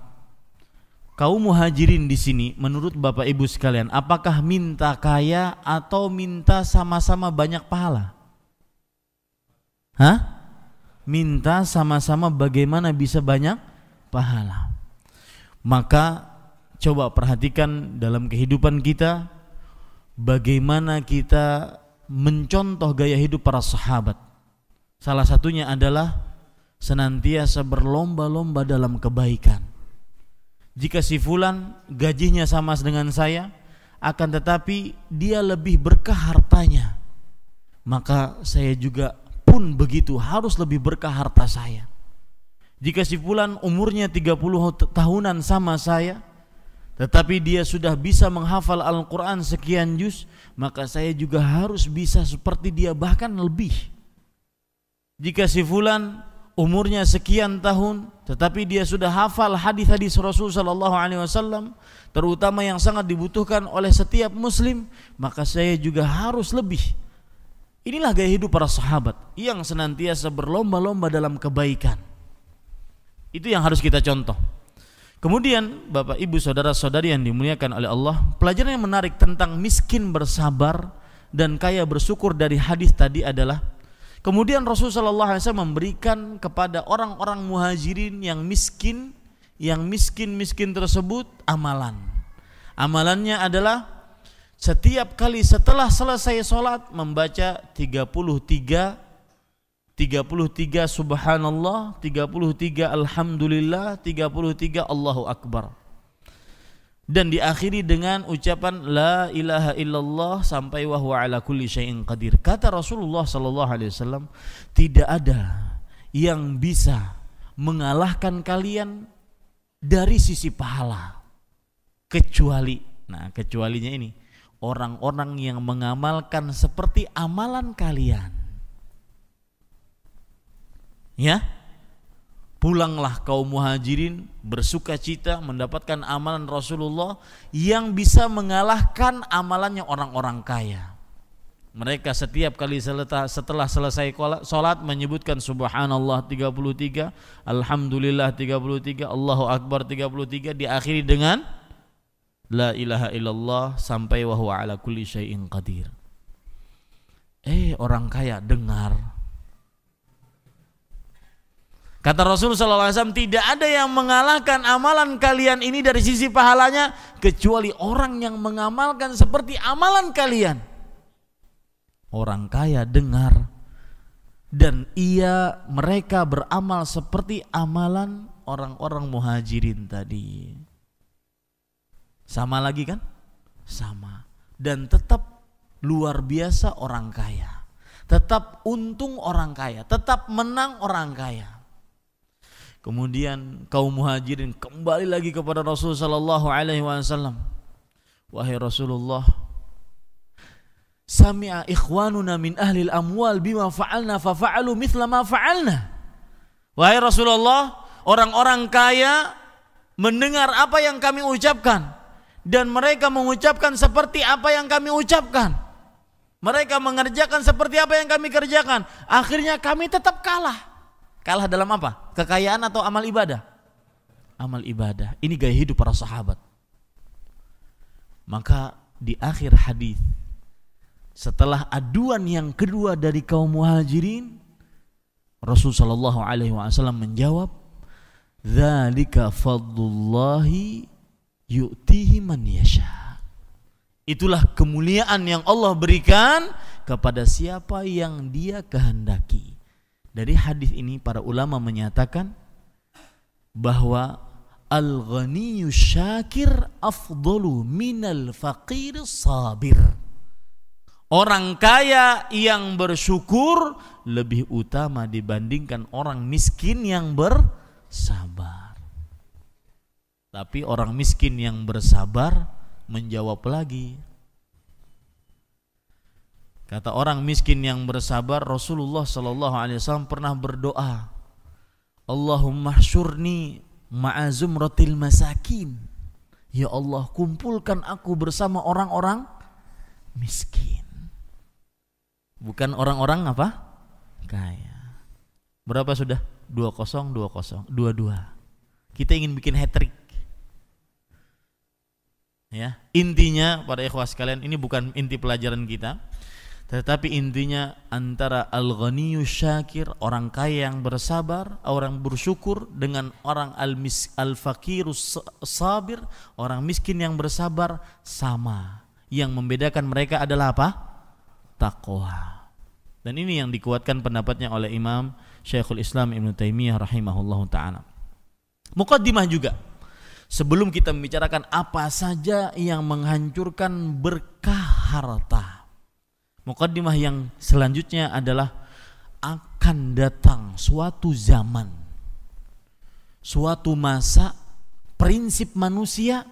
Kaum muhajirin di sini, menurut Bapak Ibu sekalian, apakah minta kaya atau minta sama-sama banyak pahala? Minta sama-sama bagaimana bisa banyak pahala. Maka coba perhatikan dalam kehidupan kita, bagaimana kita mencontoh gaya hidup para sahabat. Salah satunya adalah senantiasa berlomba-lomba dalam kebaikan. Jika si fulan gajinya sama dengan saya, akan tetapi dia lebih berkah hartanya, maka saya juga pun begitu, harus lebih berkah harta saya. Jika si fulan umurnya 30 tahunan sama saya, tetapi dia sudah bisa menghafal Al-Quran sekian juz, maka saya juga harus bisa seperti dia, bahkan lebih. Jika si fulan umurnya sekian tahun, tetapi dia sudah hafal hadis-hadis Rasul sallallahu alaihi wasallam, terutama yang sangat dibutuhkan oleh setiap muslim, maka saya juga harus lebih. Inilah gaya hidup para sahabat yang senantiasa berlomba-lomba dalam kebaikan. Itu yang harus kita contoh. Kemudian Bapak Ibu saudara-saudari yang dimuliakan oleh Allah, pelajaran yang menarik tentang miskin bersabar dan kaya bersyukur dari hadis tadi adalah, kemudian Rasulullah SAW memberikan kepada orang-orang muhajirin yang miskin tersebut amalan. Amalannya adalah setiap kali setelah selesai sholat membaca 33 subhanallah, 33 alhamdulillah, 33 Allahu akbar, dan diakhiri dengan ucapan la ilaha illallah sampai wa huwa ala kulli syai'in qadir. Kata Rasulullah sallallahu alaihi wasallam, tidak ada yang bisa mengalahkan kalian dari sisi pahala kecuali, nah kecualinya ini, orang-orang yang mengamalkan seperti amalan kalian. Ya, pulanglah kaum muhajirin bersuka cita mendapatkan amalan Rasulullah yang bisa mengalahkan amalannya orang-orang kaya. Mereka setiap kali setelah selesai sholat menyebutkan subhanallah 33, alhamdulillah 33, Allahu akbar 33, diakhiri dengan la ilaha illallah sampai wa huwa ala kulli syai'in qadir. Orang kaya dengar. Kata Rasul SAW, tidak ada yang mengalahkan amalan kalian ini dari sisi pahalanya kecuali orang yang mengamalkan seperti amalan kalian. Orang kaya dengar dan mereka beramal seperti amalan orang-orang muhajirin tadi. Sama lagi kan? Sama. Dan tetap luar biasa orang kaya. Tetap untung orang kaya, tetap menang orang kaya. Kemudian kaum muhajirin kembali lagi kepada Rasul sallallahu alaihi wasallam. Wahai Rasulullah, sami'a ikhwanuna min ahli al-amwal bima fa'alna fa fa'alu mithla ma fa'alna. Wahai Rasulullah, orang-orang kaya mendengar apa yang kami ucapkan dan mereka mengucapkan seperti apa yang kami ucapkan. Mereka mengerjakan seperti apa yang kami kerjakan. Akhirnya kami tetap kalah. Kalah dalam apa? Kekayaan atau amal ibadah? Amal ibadah. Ini gaya hidup para sahabat. Maka di akhir hadis, setelah aduan yang kedua dari kaum muhajirin, Rasulullah sallallahu alaihi wasallam menjawab, "Dzalika fadlullahi yu'tihi man yasha." Itulah kemuliaan yang Allah berikan kepada siapa yang Dia kehendaki. Dari hadis ini para ulama menyatakan bahwa al-ghaniyyu syakir afdalu minal faqir sabir. Orang kaya yang bersyukur lebih utama dibandingkan orang miskin yang bersabar. Tapi orang miskin yang bersabar menjawab lagi. Kata orang miskin yang bersabar, Rasulullah sallallahu alaihi wasallam pernah berdoa, Allahumma hsyurni ma'a zumratil masakin. Ya Allah, kumpulkan aku bersama orang-orang miskin. Bukan orang-orang apa? Kaya. Berapa sudah? 2-0, 2-0, 2-2. Kita ingin bikin hat-trick. Ya, intinya para ikhwah sekalian, ini bukan inti pelajaran kita, tetapi intinya antara al-ghaniyyu syakir, orang kaya yang bersabar, orang bersyukur, dengan orang al-faqirus sabir, orang miskin yang bersabar, sama. Yang membedakan mereka adalah apa? Taqwa. Dan ini yang dikuatkan pendapatnya oleh Imam Syekhul Islam Ibnu Taimiyah rahimahullahu taala. Muqaddimah juga. Sebelum kita membicarakan apa saja yang menghancurkan berkah harta, muqaddimah yang selanjutnya adalah akan datang suatu zaman, suatu masa, prinsip manusia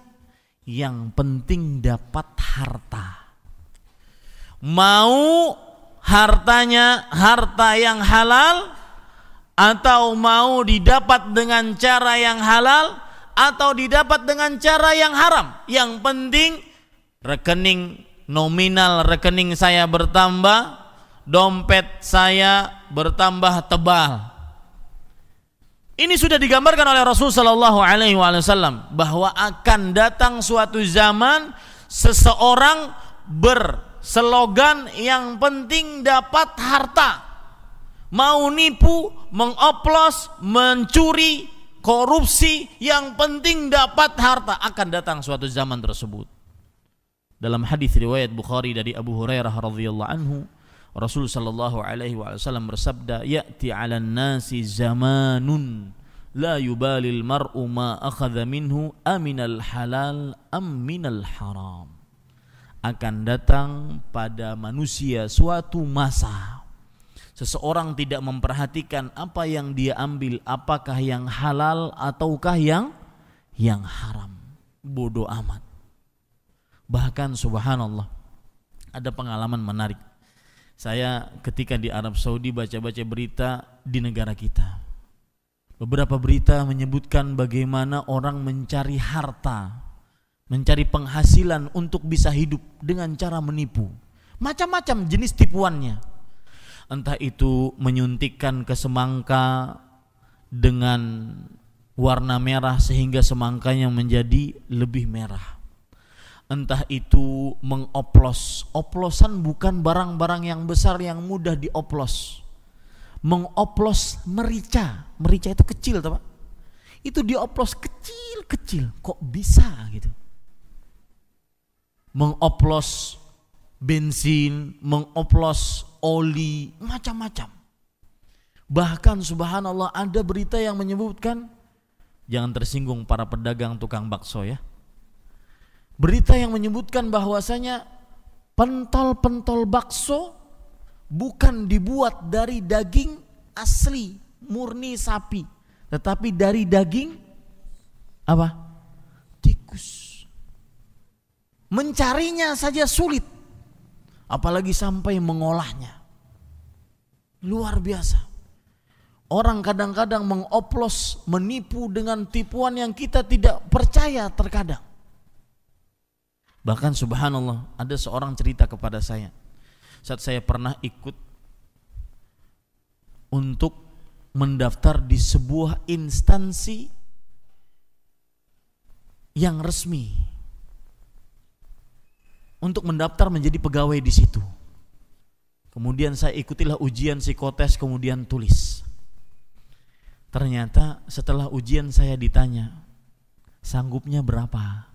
yang penting dapat harta. Mau hartanya harta yang halal, atau mau didapat dengan cara yang halal, atau didapat dengan cara yang haram. Yang penting rekening nominal rekening saya bertambah, dompet saya bertambah tebal. Ini sudah digambarkan oleh Rasul sallallahu alaihi wasallam bahwa akan datang suatu zaman seseorang berslogan yang penting dapat harta. Mau nipu, mengoplos, mencuri, korupsi, yang penting dapat harta. Akan datang suatu zaman tersebut. Dalam hadis riwayat Bukhari dari Abu Hurairah radhiyallahu anhu, Rasul sallallahu alaihi wasallam bersabda, "Ya'ti 'alan nasi zamanun la yubalil mar'u ma akhadha minhu aminal halal am minal haram." Akan datang pada manusia suatu masa, seseorang tidak memperhatikan apa yang dia ambil, apakah yang halal ataukah yang haram. Bodoh amat. Bahkan subhanallah, ada pengalaman menarik. Saya ketika di Arab Saudi baca-baca berita di negara kita. Beberapa berita menyebutkan bagaimana orang mencari harta, mencari penghasilan untuk bisa hidup dengan cara menipu. Macam-macam jenis tipuannya. Entah itu menyuntikkan ke semangka dengan warna merah sehingga semangkanya menjadi lebih merah. Entah itu mengoplos. Oplosan bukan barang-barang yang besar yang mudah dioplos. Mengoplos merica. Merica itu kecil, Pak. Itu dioplos kecil-kecil. Kok bisa gitu? Mengoplos bensin, mengoplos oli, macam-macam. Bahkan subhanallah ada berita yang menyebutkan, jangan tersinggung para pedagang tukang bakso ya. Berita yang menyebutkan bahwasanya pentol-pentol bakso bukan dibuat dari daging asli murni sapi, tetapi dari daging apa? Tikus. Mencarinya saja sulit, apalagi sampai mengolahnya. Luar biasa. Orang kadang-kadang mengoplos, menipu dengan tipuan yang kita tidak percaya terkadang. Bahkan subhanallah, ada seorang cerita kepada saya. Saat saya pernah ikut untuk mendaftar di sebuah instansi yang resmi untuk mendaftar menjadi pegawai di situ. Kemudian saya ikutilah ujian psikotes, kemudian tulis. Ternyata setelah ujian saya ditanya, sanggupnya berapa?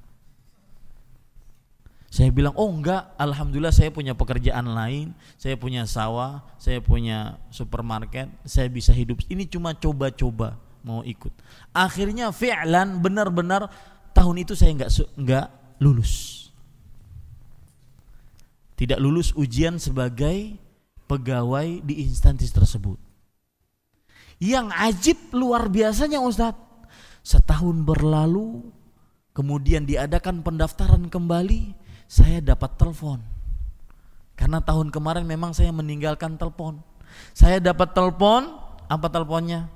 Saya bilang, oh enggak, alhamdulillah saya punya pekerjaan lain, saya punya sawah, saya punya supermarket, saya bisa hidup. Ini cuma coba-coba mau ikut. Akhirnya fi'lan benar-benar tahun itu saya enggak lulus. Tidak lulus ujian sebagai pegawai di instansi tersebut. Yang ajib luar biasanya Ustadz, setahun berlalu, kemudian diadakan pendaftaran kembali, saya dapat telepon. Karena tahun kemarin memang saya meninggalkan telepon. Saya dapat telepon, apa teleponnya?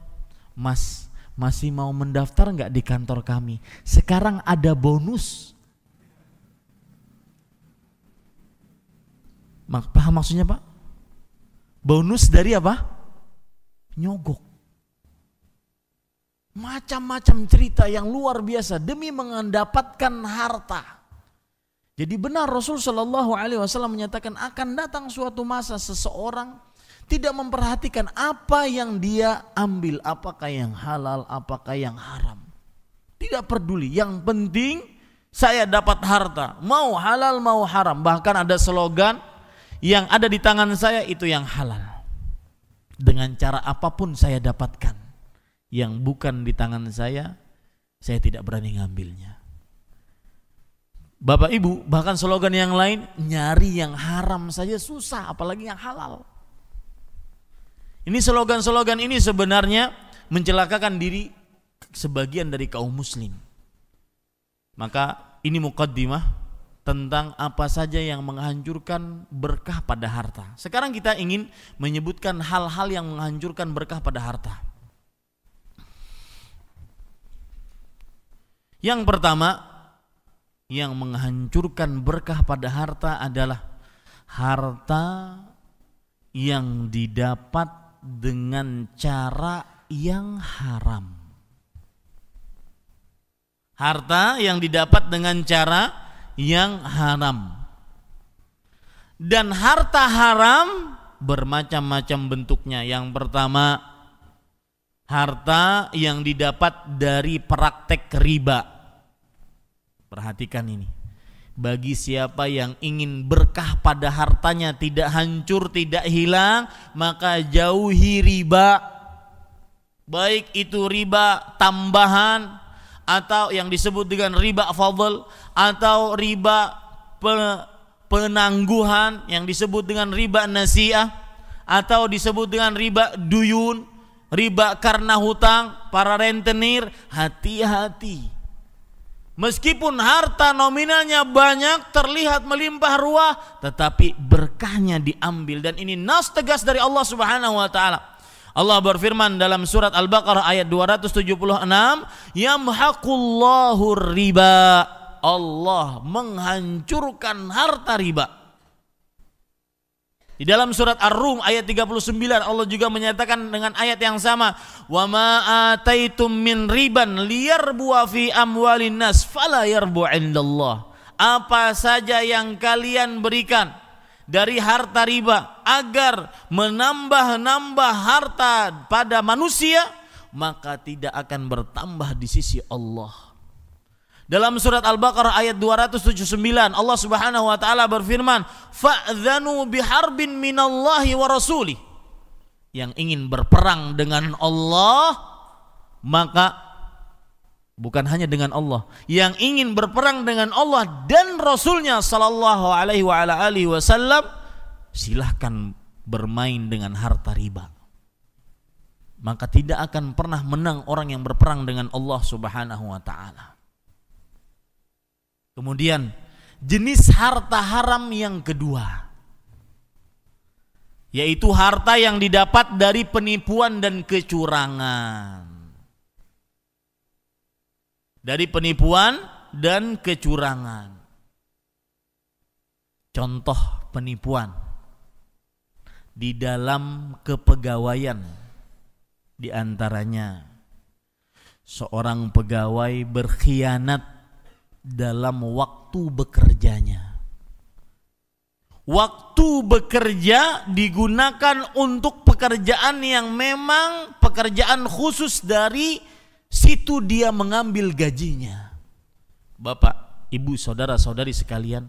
Mas, masih mau mendaftar enggak di kantor kami? Sekarang ada bonus. Paham maksudnya Pak? Bonus dari apa? Nyogok. Macam-macam cerita yang luar biasa demi mendapatkan harta. Jadi benar Rasul Shallallahu Alaihi Wasallam menyatakan akan datang suatu masa seseorang tidak memperhatikan apa yang dia ambil, apakah yang halal, apakah yang haram. Tidak peduli, yang penting saya dapat harta, mau halal mau haram. Bahkan ada slogan, yang ada di tangan saya itu yang halal. Dengan cara apapun saya dapatkan, yang bukan di tangan saya tidak berani ngambilnya. Bapak Ibu, bahkan slogan yang lain, nyari yang haram saja susah, apalagi yang halal. Ini slogan-slogan ini sebenarnya mencelakakan diri sebagian dari kaum muslim. Maka ini muqaddimah tentang apa saja yang menghancurkan berkah pada harta. Sekarang kita ingin menyebutkan hal-hal yang menghancurkan berkah pada harta. Yang pertama, yang menghancurkan berkah pada harta adalah harta yang didapat dengan cara yang haram. Harta yang didapat dengan cara yang haram. Dan harta haram bermacam-macam bentuknya. Yang pertama, harta yang didapat dari praktek riba. Perhatikan ini. Bagi siapa yang ingin berkah pada hartanya tidak hancur, tidak hilang, maka jauhi riba. Baik itu riba tambahan atau yang disebut dengan riba fadl, atau riba penangguhan yang disebut dengan riba nasiah, atau disebut dengan riba duyun, riba karena hutang, para rentenir. Hati-hati. Meskipun harta nominalnya banyak, terlihat melimpah ruah, tetapi berkahnya diambil. Dan ini nas tegas dari Allah Subhanahu wa taala. Allah berfirman dalam surat Al-Baqarah ayat 276, yamhaqullahu riba. Allah menghancurkan harta riba. Di dalam surat Ar-Rum ayat 39 Allah juga menyatakan dengan ayat yang sama, wa ma ataitum min riban liyarbu fi amwalin nas fala yarbu indallah. Apa saja yang kalian berikan dari harta riba agar menambah-nambah harta pada manusia, maka tidak akan bertambah di sisi Allah. Dalam surat Al-Baqarah ayat 279 Allah Subhanahu wa taala berfirman, fa'dzanu biharbin minallahi wa rasulih. Yang ingin berperang dengan Allah, maka bukan hanya dengan Allah, yang ingin berperang dengan Allah dan Rasulnya sallallahu alaihi wa ala alihi wasallam, silahkan bermain dengan harta riba. Maka tidak akan pernah menang orang yang berperang dengan Allah Subhanahu wa taala. Kemudian jenis harta haram yang kedua, yaitu harta yang didapat dari penipuan dan kecurangan. Dari penipuan dan kecurangan. Contoh penipuan. di dalam kepegawaian. Di antaranya seorang pegawai berkhianat dalam waktu bekerjanya. Waktu bekerja digunakan untuk pekerjaan yang memang pekerjaan khusus, dari situ dia mengambil gajinya. Bapak, ibu, saudara-saudari sekalian,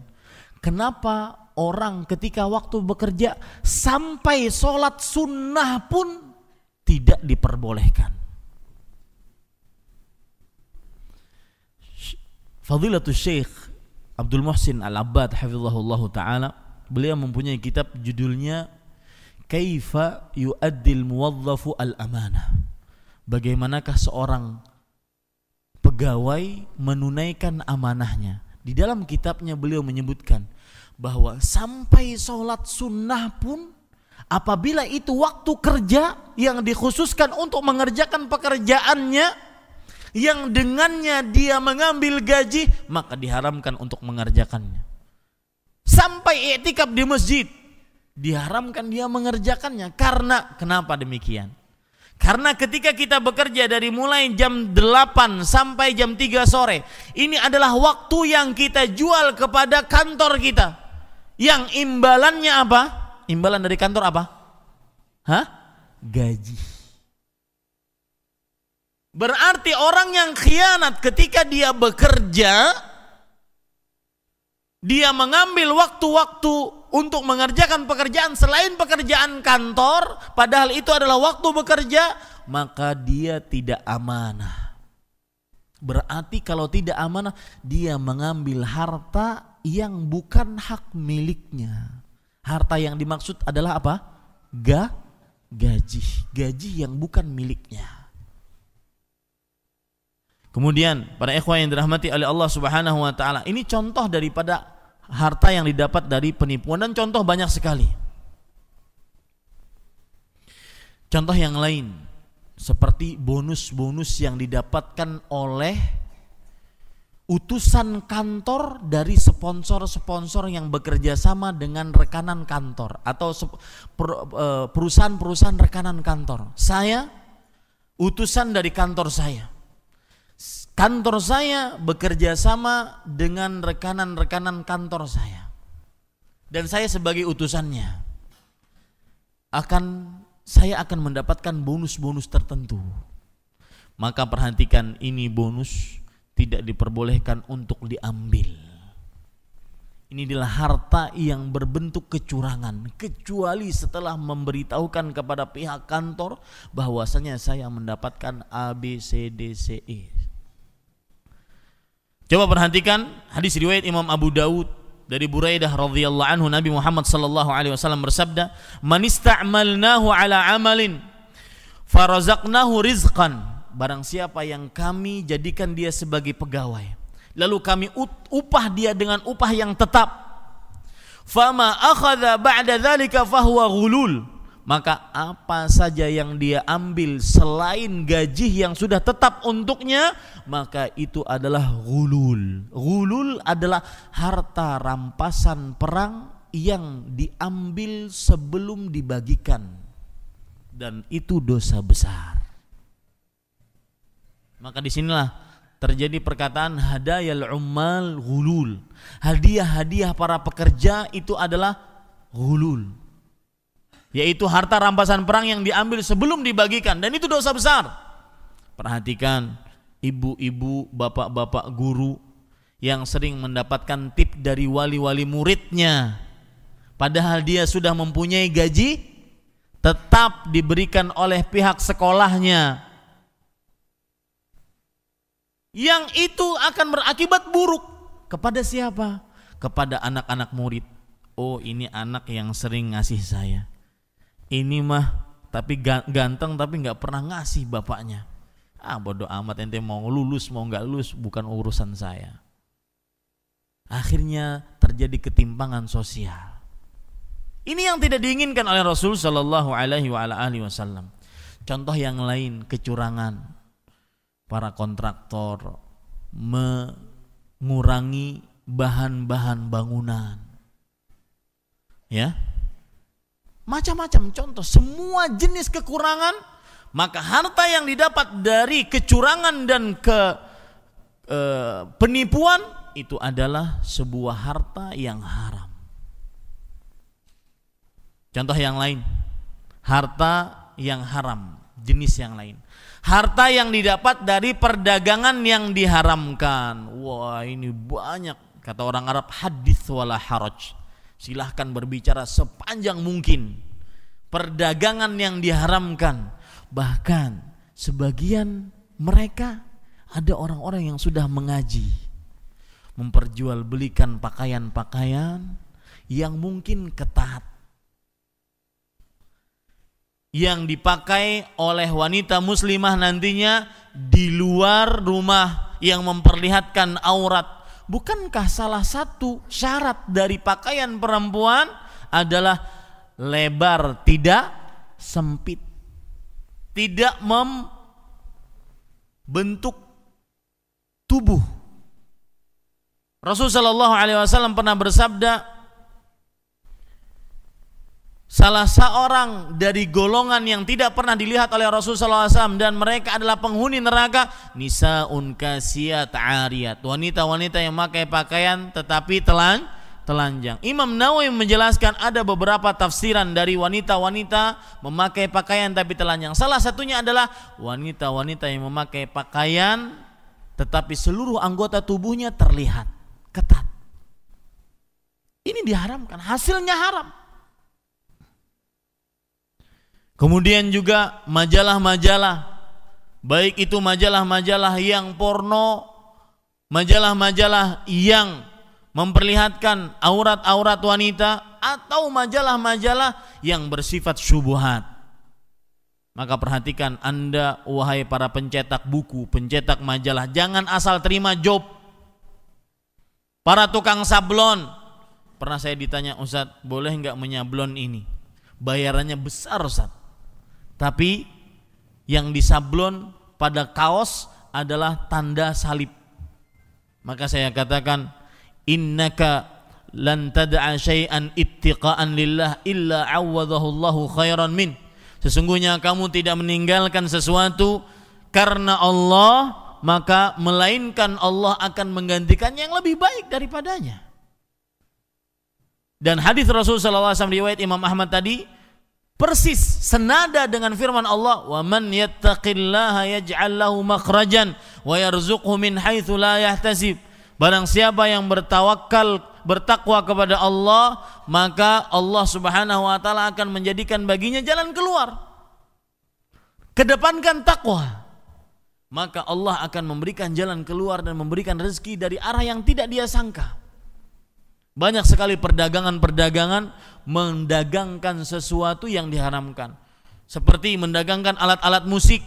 kenapa orang ketika waktu bekerja sampai sholat sunnah pun tidak diperbolehkan? Fadilatul Syekh Abdul Muhsin Al-Abbad hafizahullah ta'ala, beliau mempunyai kitab judulnya Kaifa yu'addil muwadzafu al-amanah. Bagaimanakah seorang pegawai menunaikan amanahnya. Di dalam kitabnya beliau menyebutkan bahwa sampai sholat sunnah pun, apabila itu waktu kerja yang dikhususkan untuk mengerjakan pekerjaannya yang dengannya dia mengambil gaji, maka diharamkan untuk mengerjakannya. Sampai i'tikaf di masjid diharamkan dia mengerjakannya. Karena kenapa demikian? Karena ketika kita bekerja dari mulai jam 8 sampai jam 3 sore, ini adalah waktu yang kita jual kepada kantor kita. Yang imbalannya apa? Imbalan dari kantor apa? Gaji. Berarti orang yang khianat ketika dia bekerja, dia mengambil waktu-waktu untuk mengerjakan pekerjaan selain pekerjaan kantor, padahal itu adalah waktu bekerja, maka dia tidak amanah. Berarti kalau tidak amanah, dia mengambil harta yang bukan hak miliknya. Harta yang dimaksud adalah apa? Gaji yang bukan miliknya. Kemudian para ikhwan yang dirahmati oleh Allah Subhanahu wa taala, ini contoh daripada harta yang didapat dari penipuan, dan contoh banyak sekali. Contoh yang lain seperti bonus-bonus yang didapatkan oleh utusan kantor dari sponsor-sponsor yang bekerja sama dengan rekanan kantor atau perusahaan-perusahaan rekanan kantor. Saya utusan dari kantor saya. Kantor saya bekerja sama dengan rekanan-rekanan kantor saya, dan saya sebagai utusannya saya akan mendapatkan bonus-bonus tertentu. Maka perhatikan, ini bonus tidak diperbolehkan untuk diambil. Ini adalah harta yang berbentuk kecurangan, kecuali setelah memberitahukan kepada pihak kantor bahwasanya saya mendapatkan A, B, C, D, C, E. Coba perhatikan hadis riwayat Imam Abu Dawud dari Buraidah radhiyallahu anhu, Nabi Muhammad sallallahu alaihi wasallam bersabda, "Man ista'malnahu ala amalin farazaqnahu rizqan." Barang siapa yang kami jadikan dia sebagai pegawai, lalu kami upah dia dengan upah yang tetap, fama akhadha ba'da dzalika fahuwa ghulul, maka apa saja yang dia ambil selain gaji yang sudah tetap untuknya, maka itu adalah ghulul. Ghulul adalah harta rampasan perang yang diambil sebelum dibagikan, dan itu dosa besar. Maka disinilah terjadi perkataan hadayal ummal ghulul. Hadiah-hadiah para pekerja itu adalah ghulul, yaitu harta rampasan perang yang diambil sebelum dibagikan, dan itu dosa besar. Perhatikan ibu-ibu, bapak-bapak guru yang sering mendapatkan tip dari wali-wali muridnya, padahal dia sudah mempunyai gaji tetap diberikan oleh pihak sekolahnya, yang itu akan berakibat buruk kepada siapa? Kepada anak-anak murid. Oh, ini anak yang sering ngasih saya. Ini mah tapi ganteng tapi nggak pernah ngasih bapaknya. Bodoh amat, ente mau lulus mau nggak lulus bukan urusan saya. Akhirnya terjadi ketimpangan sosial. Ini yang tidak diinginkan oleh Rasul Shallallahu Alaihi Wasallam. Contoh yang lain, kecurangan. Para kontraktor mengurangi bahan-bahan bangunan, ya. macam-macam contoh, semua jenis kekurangan, maka harta yang didapat dari kecurangan dan penipuan itu adalah sebuah harta yang haram. Contoh yang lain, harta yang haram, jenis yang lain. Harta yang didapat dari perdagangan yang diharamkan. Wah, ini banyak, kata orang Arab, hadits wala haraj. Silahkan berbicara sepanjang mungkin. Perdagangan yang diharamkan. Bahkan sebagian mereka ada orang-orang yang sudah mengaji, memperjualbelikan pakaian-pakaian yang mungkin ketat, yang dipakai oleh wanita muslimah nantinya di luar rumah, yang memperlihatkan aurat. Bukankah salah satu syarat dari pakaian perempuan adalah lebar, tidak sempit, tidak membentuk tubuh? Rasulullah SAW pernah bersabda, salah seorang dari golongan yang tidak pernah dilihat oleh Rasulullah SAW dan mereka adalah penghuni neraka, nisaun kasiyat ariyat, wanita-wanita yang memakai pakaian tetapi telanjang. Imam Nawawi menjelaskan ada beberapa tafsiran dari wanita-wanita memakai pakaian tapi telanjang. Salah satunya adalah wanita-wanita yang memakai pakaian tetapi seluruh anggota tubuhnya terlihat ketat. Ini diharamkan, hasilnya haram. Kemudian juga majalah-majalah, baik itu majalah-majalah yang porno, majalah-majalah yang memperlihatkan aurat-aurat wanita, atau majalah-majalah yang bersifat syubhat. Maka perhatikan Anda, wahai para pencetak buku, pencetak majalah, jangan asal terima job. Para tukang sablon, pernah saya ditanya, Ustadz, boleh nggak menyablon ini? Bayarannya besar, Ustadz. Tapi yang disablon pada kaos adalah tanda salib. Maka saya katakan, innaka lan tad'a syai'an ittiqa'an lillah illa 'awwadhahu Allahu khairan min. Sesungguhnya kamu tidak meninggalkan sesuatu karena Allah, maka melainkan Allah akan menggantikan yang lebih baik daripadanya. Dan hadis Rasulullah SAW riwayat Imam Ahmad tadi persis senada dengan firman Allah, wa man yattaqillaha yaj'al lahu makhrajan wa yarzuqhu min haitsu la yahtasib. Barang siapa yang bertakwa kepada Allah, maka Allah Subhanahu wa taala akan menjadikan baginya jalan keluar. Kedepankan takwa, maka Allah akan memberikan jalan keluar dan memberikan rezeki dari arah yang tidak dia sangka. Banyak sekali perdagangan-perdagangan mendagangkan sesuatu yang diharamkan, seperti mendagangkan alat-alat musik.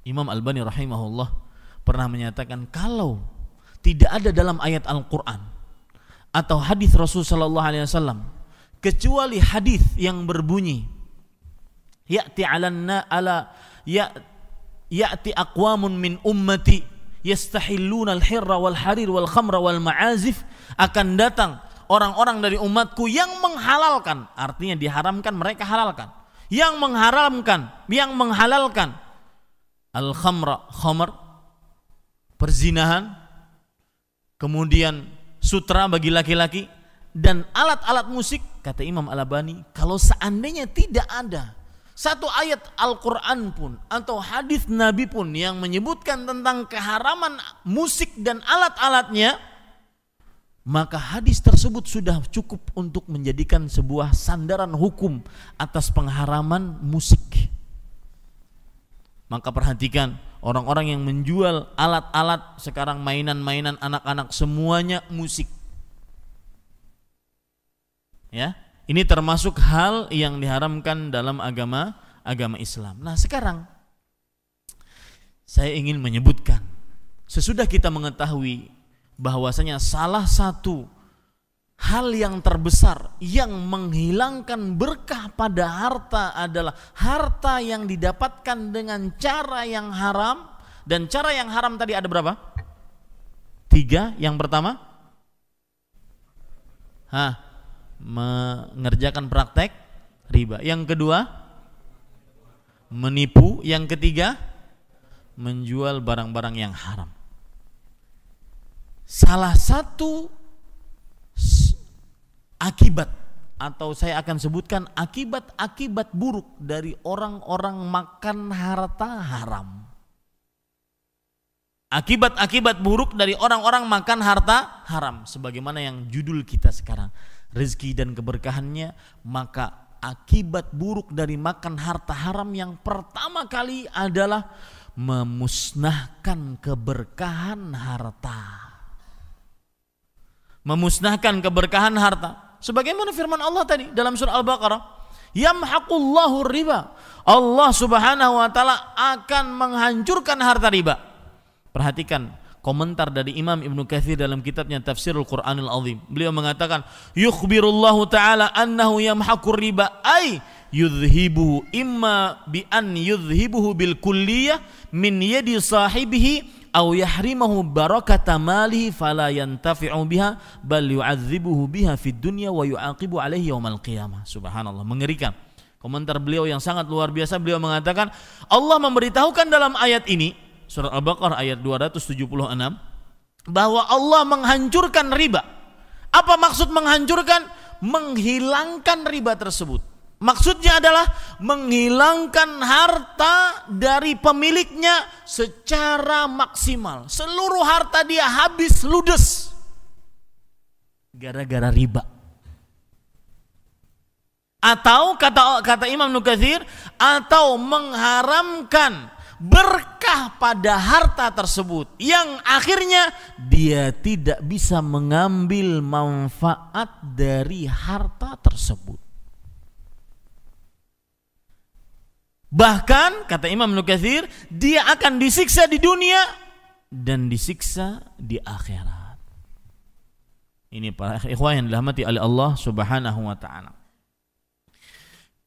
Imam Albani rahimahullah pernah menyatakan, kalau tidak ada dalam ayat Al-Quran atau hadis Rasulullah SAW kecuali hadis yang berbunyi, ya'ti aqwamun min ummati yastahilluna al-hirra wal harir wal khamra wal ma'azif, akan datang orang-orang dari umatku yang menghalalkan, artinya diharamkan mereka halalkan, yang menghalalkan al-khamra, khamr, perzinahan, kemudian sutra bagi laki-laki, dan alat-alat musik. Kata Imam Al-Albani, kalau seandainya tidak ada satu ayat Al-Quran pun atau hadis Nabi pun yang menyebutkan tentang keharaman musik dan alat-alatnya, maka hadis tersebut sudah cukup untuk menjadikan sebuah sandaran hukum atas pengharaman musik. Maka perhatikan, orang-orang yang menjual alat-alat sekarang, mainan-mainan anak-anak, semuanya musik. Ya, ini termasuk hal yang diharamkan dalam agama Islam. Nah, sekarang saya ingin menyebutkan, sesudah kita mengetahui bahwasanya salah satu hal yang terbesar yang menghilangkan berkah pada harta adalah harta yang didapatkan dengan cara yang haram. Dan cara yang haram tadi ada berapa? 3. Yang pertama, mengerjakan praktek riba. Yang kedua, menipu. Yang ketiga, menjual barang-barang yang haram. Salah satu akibat, atau saya akan sebutkan akibat-akibat buruk dari orang-orang makan harta haram. Akibat-akibat buruk dari orang-orang makan harta haram, sebagaimana yang judul kita sekarang, rezeki dan keberkahannya. Maka akibat buruk dari makan harta haram yang pertama kali adalah memusnahkan keberkahan harta. Memusnahkan keberkahan harta. Sebagaimana firman Allah tadi dalam surah Al-Baqarah, yamhaqullahu riba. Allah Subhanahu wa taala akan menghancurkan harta riba. Perhatikan komentar dari Imam Ibnu Katsir dalam kitabnya Tafsirul Qur'anil Azim. Beliau mengatakan, yukhbirullahu ta'ala annahu yamhaqur riba ay yudhibuhu imma bi an yudhibuhu bil kulliyah min yadi sahibihi aw yahrimahu barakata malihi fala yantafi'u biha bal yu'adzibuhu biha fid dunya wa yu'aqibu alaihi yaumal qiyamah. Subhanallah, mengerikan. Komentar beliau yang sangat luar biasa. Beliau mengatakan, Allah memberitahukan dalam ayat ini, surah Al-Baqarah ayat 276, bahwa Allah menghancurkan riba. Apa maksud menghancurkan? Menghilangkan riba tersebut. Maksudnya adalah menghilangkan harta dari pemiliknya secara maksimal. Seluruh harta dia habis ludes gara-gara riba. Atau kata Imam Ibnu Katsir, atau mengharamkan berkah pada harta tersebut yang akhirnya dia tidak bisa mengambil manfaat dari harta tersebut. Bahkan kata Imam Ibnu Katsir, dia akan disiksa di dunia dan disiksa di akhirat. Ini para ikhwah yang dirahmati oleh Allah Subhanahu wa taala.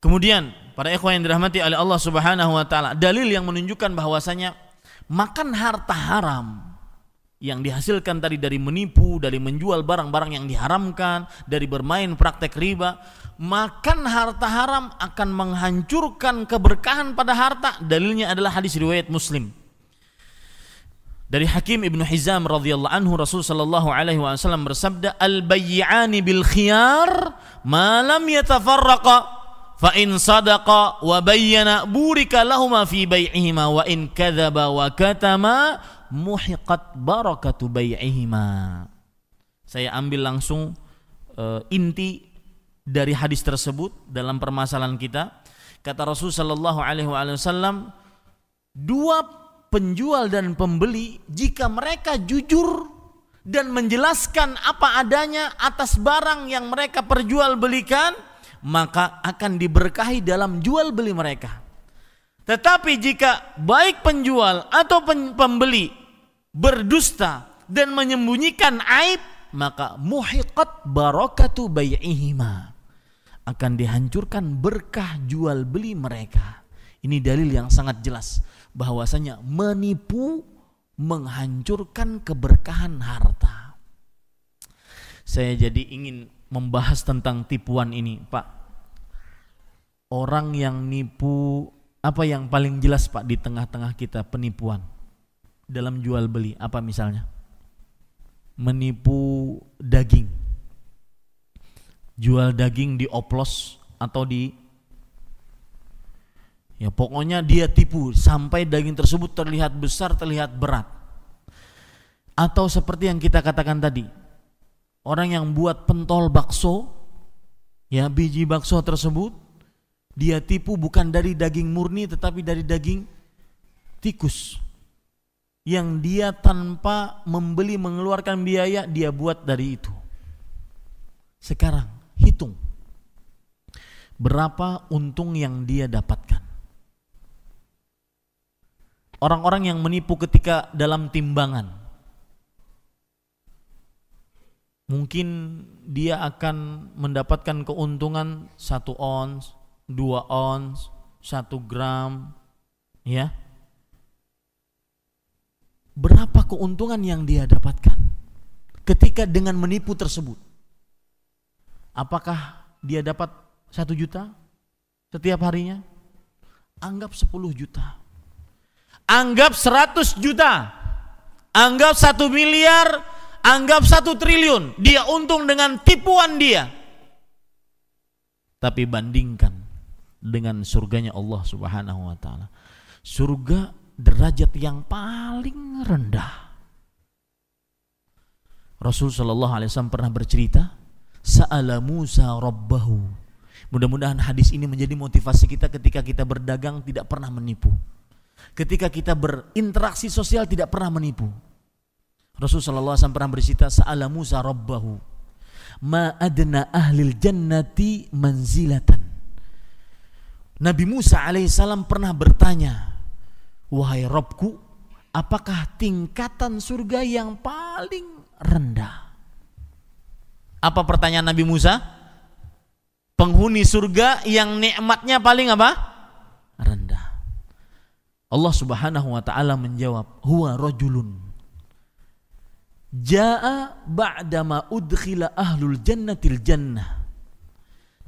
Kemudian para ikhwah yang dirahmati oleh Allah Subhanahu wa taala, dalil yang menunjukkan bahwasanya makan harta haram yang dihasilkan tadi dari menipu, dari menjual barang-barang yang diharamkan, dari bermain praktek riba, makan harta haram akan menghancurkan keberkahan pada harta. Dalilnya adalah hadis riwayat Muslim dari Hakim Ibnu Hizam radhiyallahu anhu, Rasul sallallahu alaihi wasallam bersabda, al-bay'ani bil khiyar ma lam yatafarraqa fa in sadaqa wa bayyana burika lahuma fi bai'ihima wa in kadzaba wa katama muhiqat barakatu bai'ihima. Saya ambil langsung inti dari hadis tersebut dalam permasalahan kita. Kata Rasul sallallahu alaihi wasallam, dua penjual dan pembeli jika mereka jujur dan menjelaskan apa adanya atas barang yang mereka perjualbelikan, maka akan diberkahi dalam jual beli mereka. Tetapi jika baik penjual atau pembeli berdusta dan menyembunyikan aib, maka muhiqat barakatu bai'ihima, akan dihancurkan berkah jual beli mereka. Ini dalil yang sangat jelas bahwasanya menipu menghancurkan keberkahan harta. Saya jadi ingin membahas tentang tipuan ini, Pak. Orang yang nipu, apa yang paling jelas, Pak, di tengah-tengah kita penipuan dalam jual beli? Apa misalnya? Menipu daging. Jual daging dioplos atau ya pokoknya dia tipu sampai daging tersebut terlihat besar, terlihat berat. Atau seperti yang kita katakan tadi, orang yang buat pentol bakso, ya biji bakso tersebut dia tipu bukan dari daging murni tetapi dari daging tikus yang dia tanpa membeli mengeluarkan biaya dia buat dari itu. Sekarang hitung berapa untung yang dia dapatkan. Orang-orang yang menipu ketika dalam timbangan, mungkin dia akan mendapatkan keuntungan 1 ons, 2 ons, 1 gram, ya. Berapa keuntungan yang dia dapatkan ketika dengan menipu tersebut? Apakah dia dapat 1 juta setiap harinya? Anggap 10 juta. Anggap 100 juta. Anggap 1 miliar. Anggap 1 triliun. Dia untung dengan tipuan dia. Tapi bandingkan dengan surganya Allah Subhanahu wa ta'ala. Surga derajat yang paling rendah. Rasul sallallahu alaihi wasallam pernah bercerita, sa'ala Musa rabbahu. Mudah-mudahan hadis ini menjadi motivasi kita ketika kita berdagang tidak pernah menipu. Ketika kita berinteraksi sosial tidak pernah menipu. Rasul sallallahu alaihi wasallam pernah bercerita, sa'ala Musa rabbahu ma adna ahlil jannati manzilatan. Nabi Musa alaihissalam pernah bertanya, wahai Rabbku, apakah tingkatan surga yang paling rendah? Apa pertanyaan Nabi Musa? Penghuni surga yang nikmatnya paling apa? Rendah. Allah Subhanahu wa ta'ala menjawab, huwa rajulun jaa ba'dama udkhila ahlul jannatil jannah.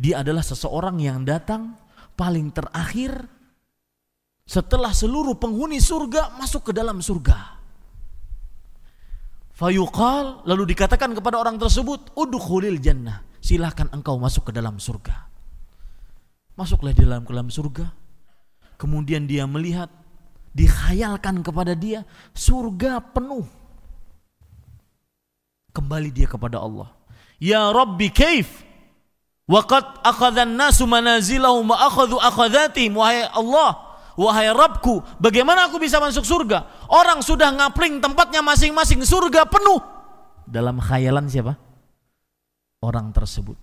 Dia adalah seseorang yang datang paling terakhir setelah seluruh penghuni surga masuk ke dalam surga. Fayuqal, lalu dikatakan kepada orang tersebut, udkhulil jannah, silahkan engkau masuk ke dalam surga. Masuklah di dalam surga. Kemudian dia melihat, dikhayalkan kepada dia surga penuh. Kembali dia kepada Allah. Ya Rabbi kaif? Waqad akhadhan nasu manazilahum wa akhadhu akhadhatihim. Wahai Allah, wahai Rabbku, bagaimana aku bisa masuk surga? Orang sudah ngapling tempatnya masing-masing, surga penuh. Dalam khayalan siapa? Orang tersebut.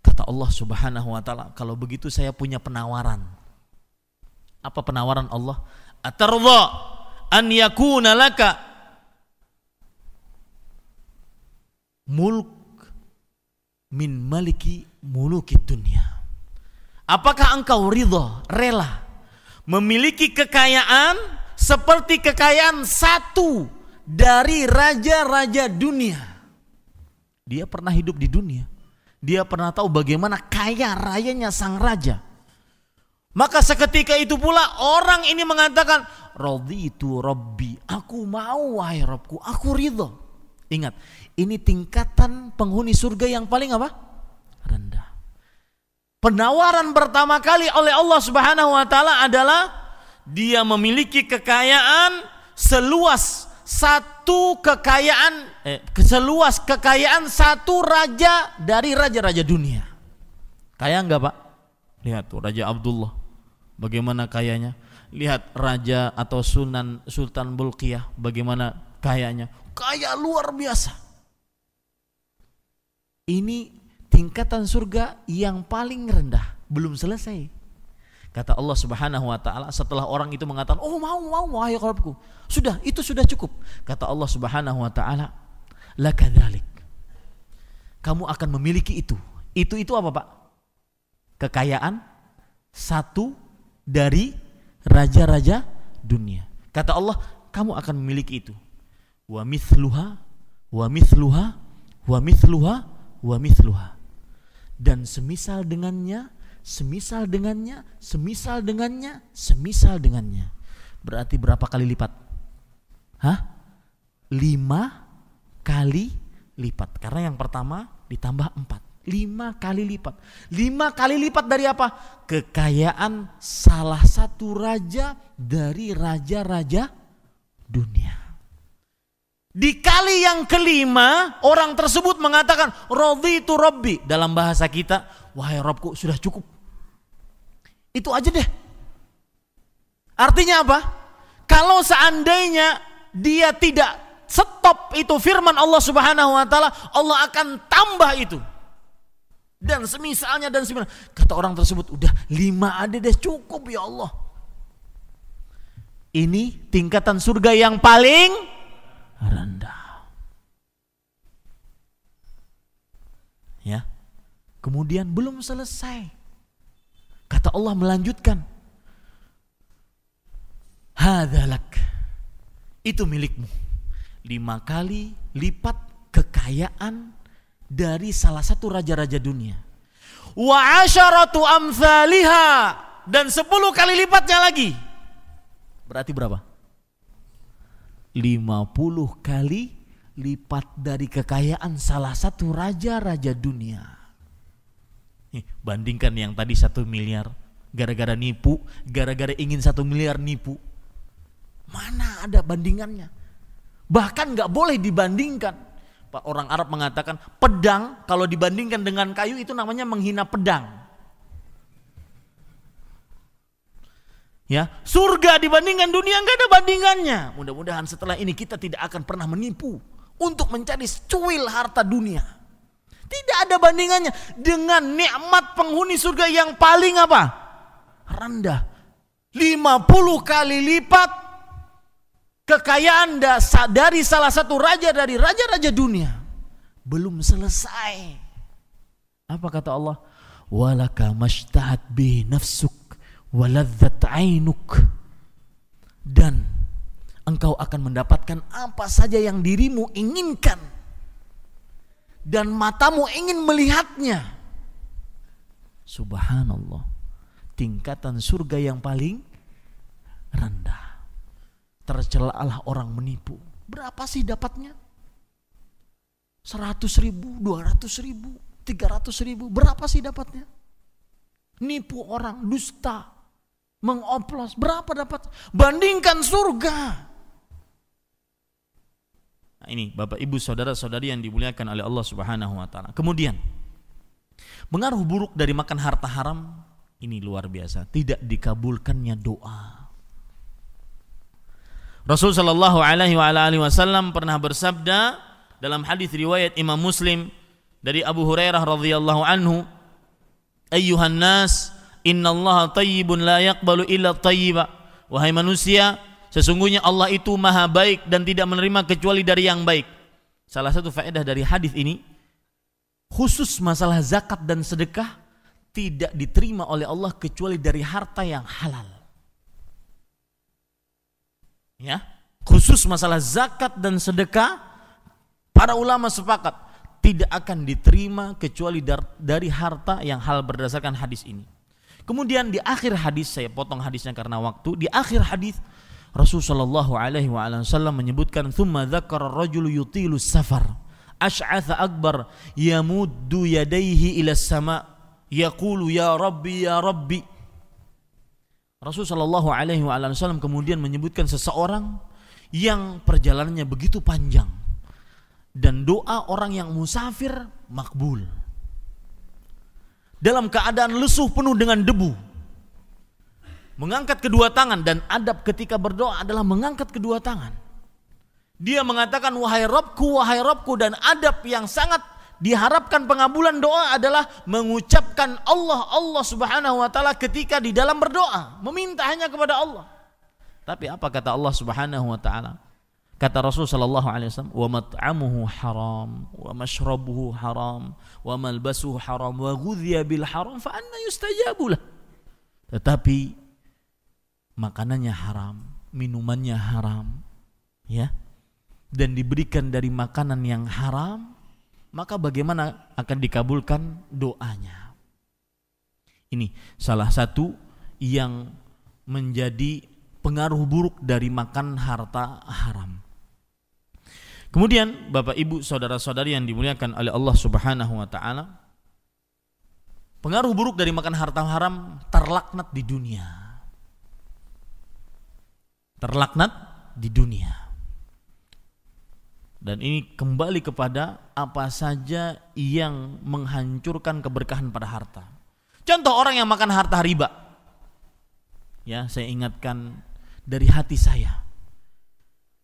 Kata Allah Subhanahu wa ta'ala, kalau begitu saya punya penawaran. Apa penawaran Allah? Atardha an yakuna laka mulk min maliki mulukid dunia. Apakah engkau ridha, rela memiliki kekayaan seperti kekayaan satu dari raja-raja dunia? Dia pernah hidup di dunia. Dia pernah tahu bagaimana kaya rayanya sang raja. Maka seketika itu pula orang ini mengatakan, raditu rabbi, aku mau wahai Rabbku, aku ridha. Ingat, ini tingkatan penghuni surga yang paling apa? Rendah. Penawaran pertama kali oleh Allah Subhanahu wa ta'ala adalah dia memiliki kekayaan seluas kekayaan satu raja dari raja-raja dunia. Kaya enggak, Pak? Lihat tuh Raja Abdullah, bagaimana kayanya. Lihat raja atau Sultan Bulqiyah, bagaimana kayanya. Kaya luar biasa. Ini tingkatan surga yang paling rendah, belum selesai. Kata Allah Subhanahu wa ta'ala setelah orang itu mengatakan, oh mau wahai Rabbku, itu sudah cukup. Kata Allah Subhanahu wa ta'ala, lakadzalik, kamu akan memiliki itu apa, Pak? Kekayaan satu dari raja-raja dunia. Kata Allah, kamu akan memiliki itu. Wa mithluha wa mithluha wa mithluha wa mithluha, dan semisal dengannya, semisal dengannya, semisal dengannya, semisal dengannya. Berarti berapa kali lipat? 5 kali lipat. Karena yang pertama ditambah 4, 5 kali lipat. 5 kali lipat dari apa? Kekayaan salah satu raja dari raja-raja dunia. Dikali yang kelima, orang tersebut mengatakan, raditu rabbi. Dalam bahasa kita, wahai Rabbku, sudah cukup. Itu aja deh. Artinya apa? Kalau seandainya dia tidak stop itu firman Allah Subhanahu wa ta'ala, Allah akan tambah itu. Dan semisalnya dan semisalnya. Kata orang tersebut, udah 5 aja deh, cukup ya Allah. Ini tingkatan surga yang paling rendah. Ya. Kemudian belum selesai. Kata Allah melanjutkan, hadzalak, itu milikmu. 5 kali lipat kekayaan dari salah satu raja-raja dunia. Wa 'asharatu amsalihha, dan 10 kali lipatnya lagi. Berarti berapa? 50 kali lipat dari kekayaan salah satu raja-raja dunia. Nih, bandingkan yang tadi 1 miliar gara-gara nipu, gara-gara ingin 1 miliar nipu. Mana ada bandingannya? Bahkan gak boleh dibandingkan. Pak, orang Arab mengatakan pedang kalau dibandingkan dengan kayu itu namanya menghina pedang. Ya, surga dibandingkan dunia nggak ada bandingannya. Mudah-mudahan setelah ini kita tidak akan pernah menipu untuk mencari secuil harta dunia. Tidak ada bandingannya dengan nikmat penghuni surga yang paling apa? Rendah. 50 kali lipat kekayaan dari salah satu raja dari raja-raja dunia. Belum selesai. Apa kata Allah? Walaka mashtahat bi nafsuk waladzat ainuk, dan engkau akan mendapatkan apa saja yang dirimu inginkan dan matamu ingin melihatnya. Subhanallah, tingkatan surga yang paling rendah. Tercelalah orang menipu. Berapa sih dapatnya? 100.000, 200.000, 300.000, berapa sih dapatnya? Nipu orang, dusta, mengoplos, berapa dapat? Bandingkan surga. Nah, ini Bapak Ibu saudara-saudari yang dimuliakan oleh Allah Subhanahu wa taala. Kemudian pengaruh buruk dari makan harta haram ini luar biasa, tidak dikabulkannya doa. Rasul sallallahu alaihi wasallam pernah bersabda dalam hadis riwayat Imam Muslim dari Abu Hurairah radhiyallahu anhu, ayyuhan nas innallaha thayyibun la yaqbalu illa thayyiba. Wahai manusia, sesungguhnya Allah itu maha baik dan tidak menerima kecuali dari yang baik. Salah satu faedah dari hadis ini, khusus masalah zakat dan sedekah tidak diterima oleh Allah kecuali dari harta yang halal. Ya, khusus masalah zakat dan sedekah, para ulama sepakat tidak akan diterima kecuali dari harta yang halal berdasarkan hadis ini. Kemudian di akhir hadis, saya potong hadisnya karena waktu, di akhir hadis Rasulullah sallallahu alaihi wasallam menyebutkan, "Tsumma dzakara ar-rajulu yutilu safar, ash'atha akbar, yamuddu yadayhi ila as-sama, yaqulu ya Rabbi ya Rabbi." Rasulullah sallallahu alaihi wasallam kemudian menyebutkan seseorang yang perjalanannya begitu panjang dan doa orang yang musafir makbul. Dalam keadaan lesuh penuh dengan debu, mengangkat kedua tangan, dan adab ketika berdoa adalah mengangkat kedua tangan. Dia mengatakan wahai Rabbku, dan adab yang sangat diharapkan pengabulan doa adalah mengucapkan Allah Subhanahu wa taala ketika di dalam berdoa, meminta hanya kepada Allah. Tapi apa kata Allah Subhanahu wa taala? Kata Rasul sallallahu alaihi wasallam, "Wa mat'amuhu haram, wa mashrabuhu haram, wa malbasuhu haram, wa ghudhiya bil haram, fa anna yustajabu lah." Tetapi makanannya haram, minumannya haram, ya, dan diberikan dari makanan yang haram, maka bagaimana akan dikabulkan doanya? Ini salah satu yang menjadi pengaruh buruk dari makan harta haram. Kemudian Bapak Ibu saudara-saudari yang dimuliakan oleh Allah Subhanahu wa taala, pengaruh buruk dari makan harta haram, terlaknat di dunia. Terlaknat di dunia. Dan ini kembali kepada apa saja yang menghancurkan keberkahan pada harta. Contoh orang yang makan harta riba. Ya, saya ingatkan dari hati saya.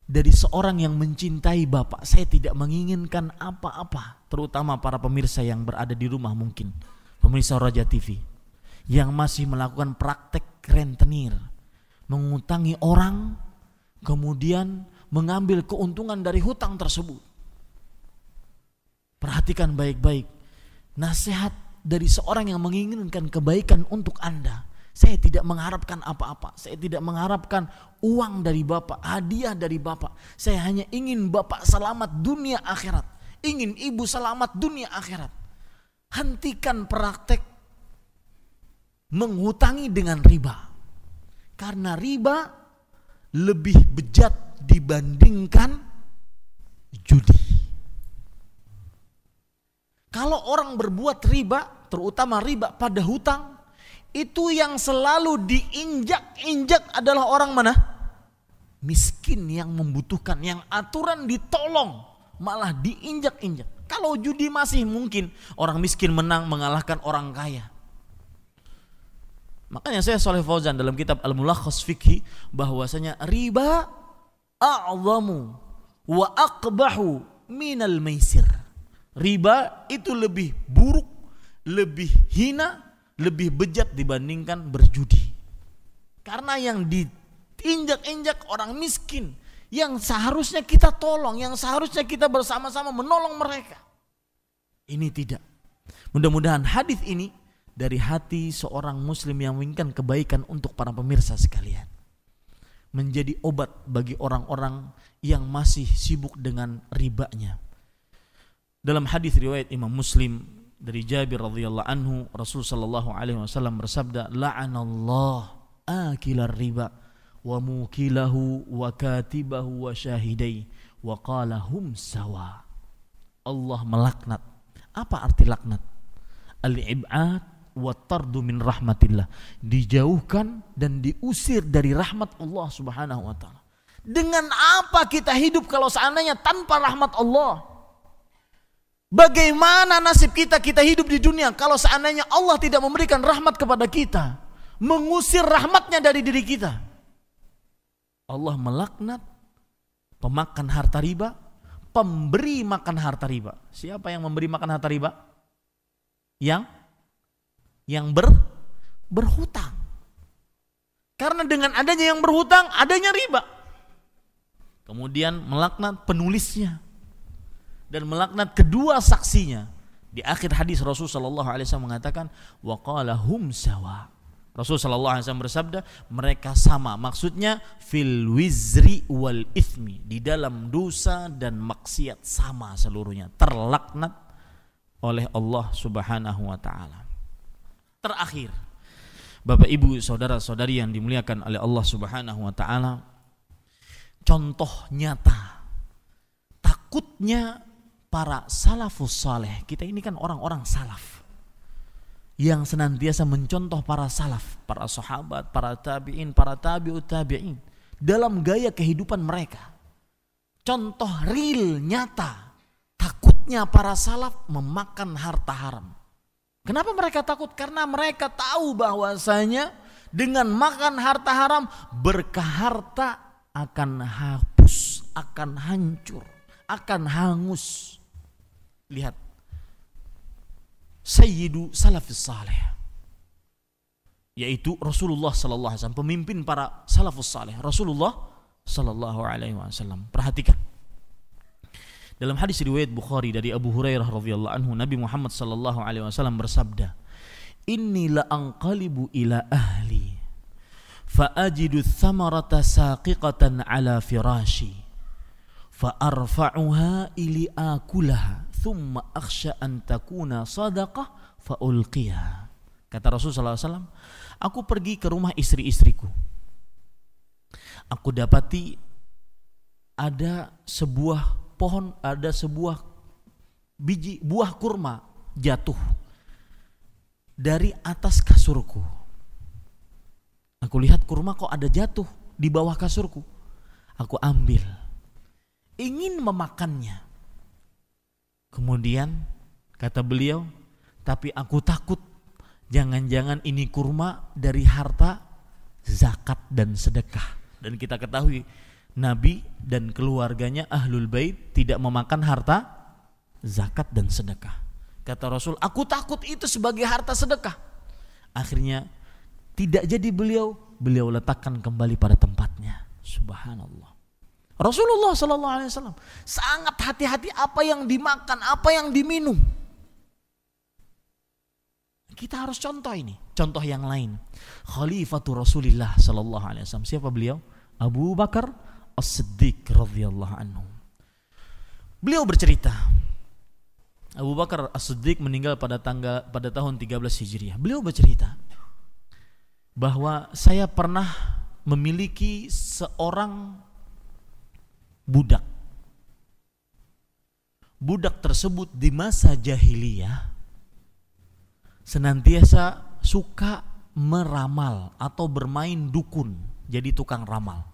Dari seorang yang mencintai Bapak, saya tidak menginginkan apa-apa, terutama para pemirsa yang berada di rumah mungkin, pemirsa Raja TV, yang masih melakukan praktek rentenir, mengutangi orang, kemudian mengambil keuntungan dari hutang tersebut. Perhatikan baik-baik nasihat dari seorang yang menginginkan kebaikan untuk Anda. Saya tidak mengharapkan apa-apa, saya tidak mengharapkan uang dari Bapak, hadiah dari Bapak. Saya hanya ingin Bapak selamat dunia akhirat, ingin ibu selamat dunia akhirat, hentikan praktek menghutangi dengan riba. Karena riba lebih bejat dibandingkan judi. Kalau orang berbuat riba, terutama riba pada hutang, itu yang selalu diinjak-injak adalah orang mana? Miskin yang membutuhkan, yang aturan ditolong, malah diinjak-injak. Kalau judi masih mungkin orang miskin menang mengalahkan orang kaya. Makanya saya Shalih Fauzan dalam kitab Al-Mulakhas Fiqhi bahwasanya riba a'zamu wa aqbahu minal maisir. Riba itu lebih buruk, lebih hina, lebih bejat dibandingkan berjudi. Karena yang diinjak-injak orang miskin, yang seharusnya kita tolong, yang seharusnya kita bersama-sama menolong mereka. Ini tidak. Mudah-mudahan hadis ini dari hati seorang muslim yang menginginkan kebaikan untuk para pemirsa sekalian, menjadi obat bagi orang-orang yang masih sibuk dengan ribanya. Dalam hadis riwayat Imam Muslim dari Jabir radhiyallahu anhu, Rasul sallallahu alaihi wasallam bersabda, la'anallah akilar riba wa mukilahu wa katibahu wa syahidai wa qala hum sawa. Allah melaknat. Apa arti laknat? Al-ib'ad wa tardu min rahmatillah, dijauhkan dan diusir dari rahmat Allah Subhanahu wa taala. Dengan apa kita hidup kalau seandainya tanpa rahmat Allah? Bagaimana nasib kita hidup di dunia kalau seandainya Allah tidak memberikan rahmat kepada kita, mengusir rahmatnya dari diri kita? Allah melaknat pemakan harta riba, pemberi makan harta riba. Siapa yang memberi makan harta riba? Yang berhutang. Karena dengan adanya yang berhutang, adanya riba. Kemudian melaknat penulisnya dan melaknat kedua saksinya. Di akhir hadis Rasul sallallahu alaihi wasallam mengatakan wa qala hum sawa. Rasul sallallahu alaihi wasallam bersabda, mereka sama. Maksudnya fil wizri wal ithmi, di dalam dosa dan maksiat sama seluruhnya, terlaknat oleh Allah Subhanahu wa taala. Terakhir, Bapak Ibu saudara-saudari yang dimuliakan oleh Allah Subhanahu wa taala, contoh nyata takutnya para salafus saleh. Kita ini kan orang-orang salaf yang senantiasa mencontoh para salaf, para sahabat, para tabi'in, para tabi'ut tabi'in dalam gaya kehidupan mereka. Contoh real, nyata, takutnya para salaf memakan harta haram. Kenapa mereka takut? Karena mereka tahu bahwasanya dengan makan harta haram, berkah harta akan hapus, akan hancur, akan hangus. Lihat Sayyidu Salafis Saleh, yaitu Rasulullah sallallahu alaihi wasallam, pemimpin para salafus saleh, Rasulullah sallallahu alaihi wasallam. Perhatikan. Dalam hadis riwayat Bukhari dari Abu Hurairah radhiyallahu anhu, Nabi Muhammad sallallahu alaihi wasallam bersabda, "Inni la anqalibu ila ahli fa ajidu thamarata saqiqatan ala firashi fa arfa'uha ili akulaha thumma akhsha an takuna sadaqah fa ulqiha." Kata Rasulullah SAW, aku pergi ke rumah istri-istriku. Aku dapati ada sebuah pohon, ada sebuah biji buah kurma jatuh dari atas kasurku. Aku lihat kurma kok ada jatuh di bawah kasurku. Aku ambil, ingin memakannya. Kemudian kata beliau, tapi aku takut jangan-jangan ini kurma dari harta zakat dan sedekah. Dan kita ketahui Nabi dan keluarganya Ahlul Bait tidak memakan harta zakat dan sedekah. Kata Rasul, aku takut itu sebagai harta sedekah. Akhirnya tidak jadi beliau letakkan kembali pada tempatnya. Subhanallah. Rasulullah SAW sangat hati-hati apa yang dimakan, apa yang diminum. Kita harus contoh ini. Contoh yang lain, Khalifatul Rasulillah SAW. Siapa beliau? Abu Bakar As-Siddiq radhiyallahu anhu. Beliau bercerita, Abu Bakar As-Siddiq meninggal pada tahun 13 Hijriah. Beliau bercerita bahwa saya pernah memiliki seorang budak. Budak tersebut di masa jahiliyah senantiasa suka meramal atau bermain dukun, jadi tukang ramal.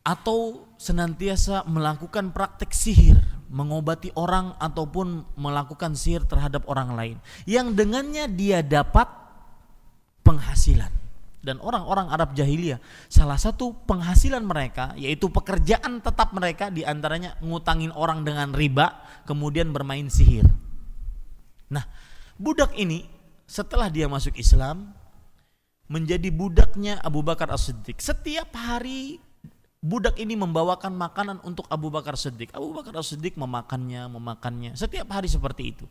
Atau senantiasa melakukan praktek sihir, mengobati orang ataupun melakukan sihir terhadap orang lain, yang dengannya dia dapat penghasilan. Dan orang-orang Arab jahiliyah, salah satu penghasilan mereka, yaitu pekerjaan tetap mereka, diantaranya ngutangin orang dengan riba, kemudian bermain sihir. Nah, budak ini setelah dia masuk Islam menjadi budaknya Abu Bakar As-Siddiq. Setiap hari budak ini membawakan makanan untuk Abu Bakar As-Siddiq. Abu Bakar As-Siddiq memakannya setiap hari seperti itu.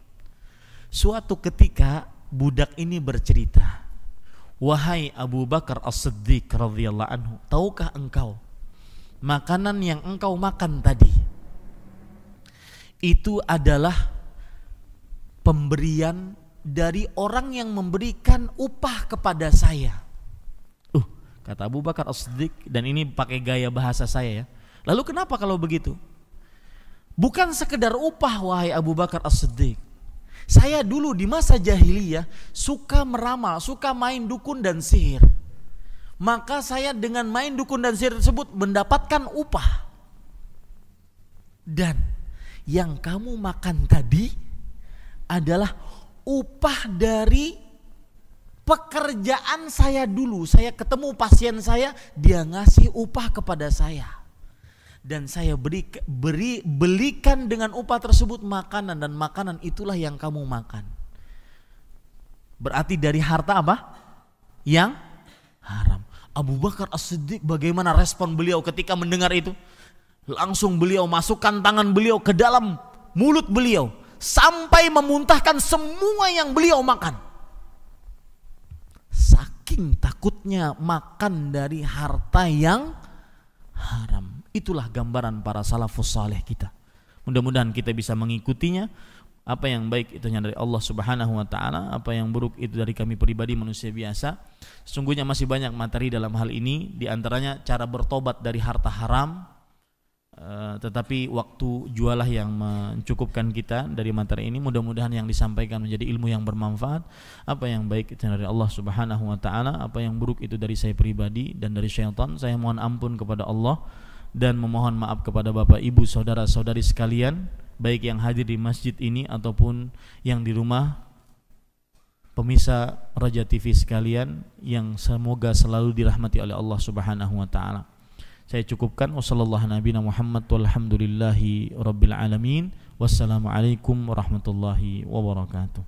Suatu ketika budak ini bercerita, "Wahai Abu Bakar As-Siddiq radhiyallahu anhu, tahukah engkau makanan yang engkau makan tadi itu adalah pemberian dari orang yang memberikan upah kepada saya?" Kata Abu Bakar As-Siddiq, dan ini pakai gaya bahasa saya ya. Lalu kenapa kalau begitu? Bukan sekedar upah wahai Abu Bakar As-Siddiq. Saya dulu di masa jahiliyah suka meramal, suka main dukun dan sihir. Maka saya dengan main dukun dan sihir tersebut mendapatkan upah. Dan yang kamu makan tadi adalah upah dari pekerjaan saya dulu. Saya ketemu pasien saya, dia ngasih upah kepada saya, dan saya belikan dengan upah tersebut makanan, dan makanan itulah yang kamu makan. Berarti dari harta apa? Yang haram. Abu Bakar As-Siddiq, bagaimana respon beliau ketika mendengar itu? Langsung beliau masukkan tangan beliau ke dalam mulut beliau sampai memuntahkan semua yang beliau makan. Saking takutnya makan dari harta yang haram. Itulah gambaran para salafus saleh kita. Mudah-mudahan kita bisa mengikutinya. Apa yang baik itu dari Allah Subhanahu wa taala, apa yang buruk itu dari kami pribadi manusia biasa. Sesungguhnya masih banyak materi dalam hal ini, di antaranya cara bertobat dari harta haram. Tetapi waktu jualah yang mencukupkan kita dari materi ini. Mudah-mudahan yang disampaikan menjadi ilmu yang bermanfaat. Apa yang baik itu dari Allah Subhanahu wa taala, apa yang buruk itu dari saya pribadi dan dari syaitan. Saya mohon ampun kepada Allah dan memohon maaf kepada Bapak Ibu saudara-saudari sekalian, baik yang hadir di masjid ini ataupun yang di rumah, pemirsa Raja TV sekalian yang semoga selalu dirahmati oleh Allah Subhanahu wa taala. Saya cukupkan. Wassallallahu nabiyana Muhammad walhamdulillahi rabbil alamin. Wassalamualaikum warahmatullahi wabarakatuh.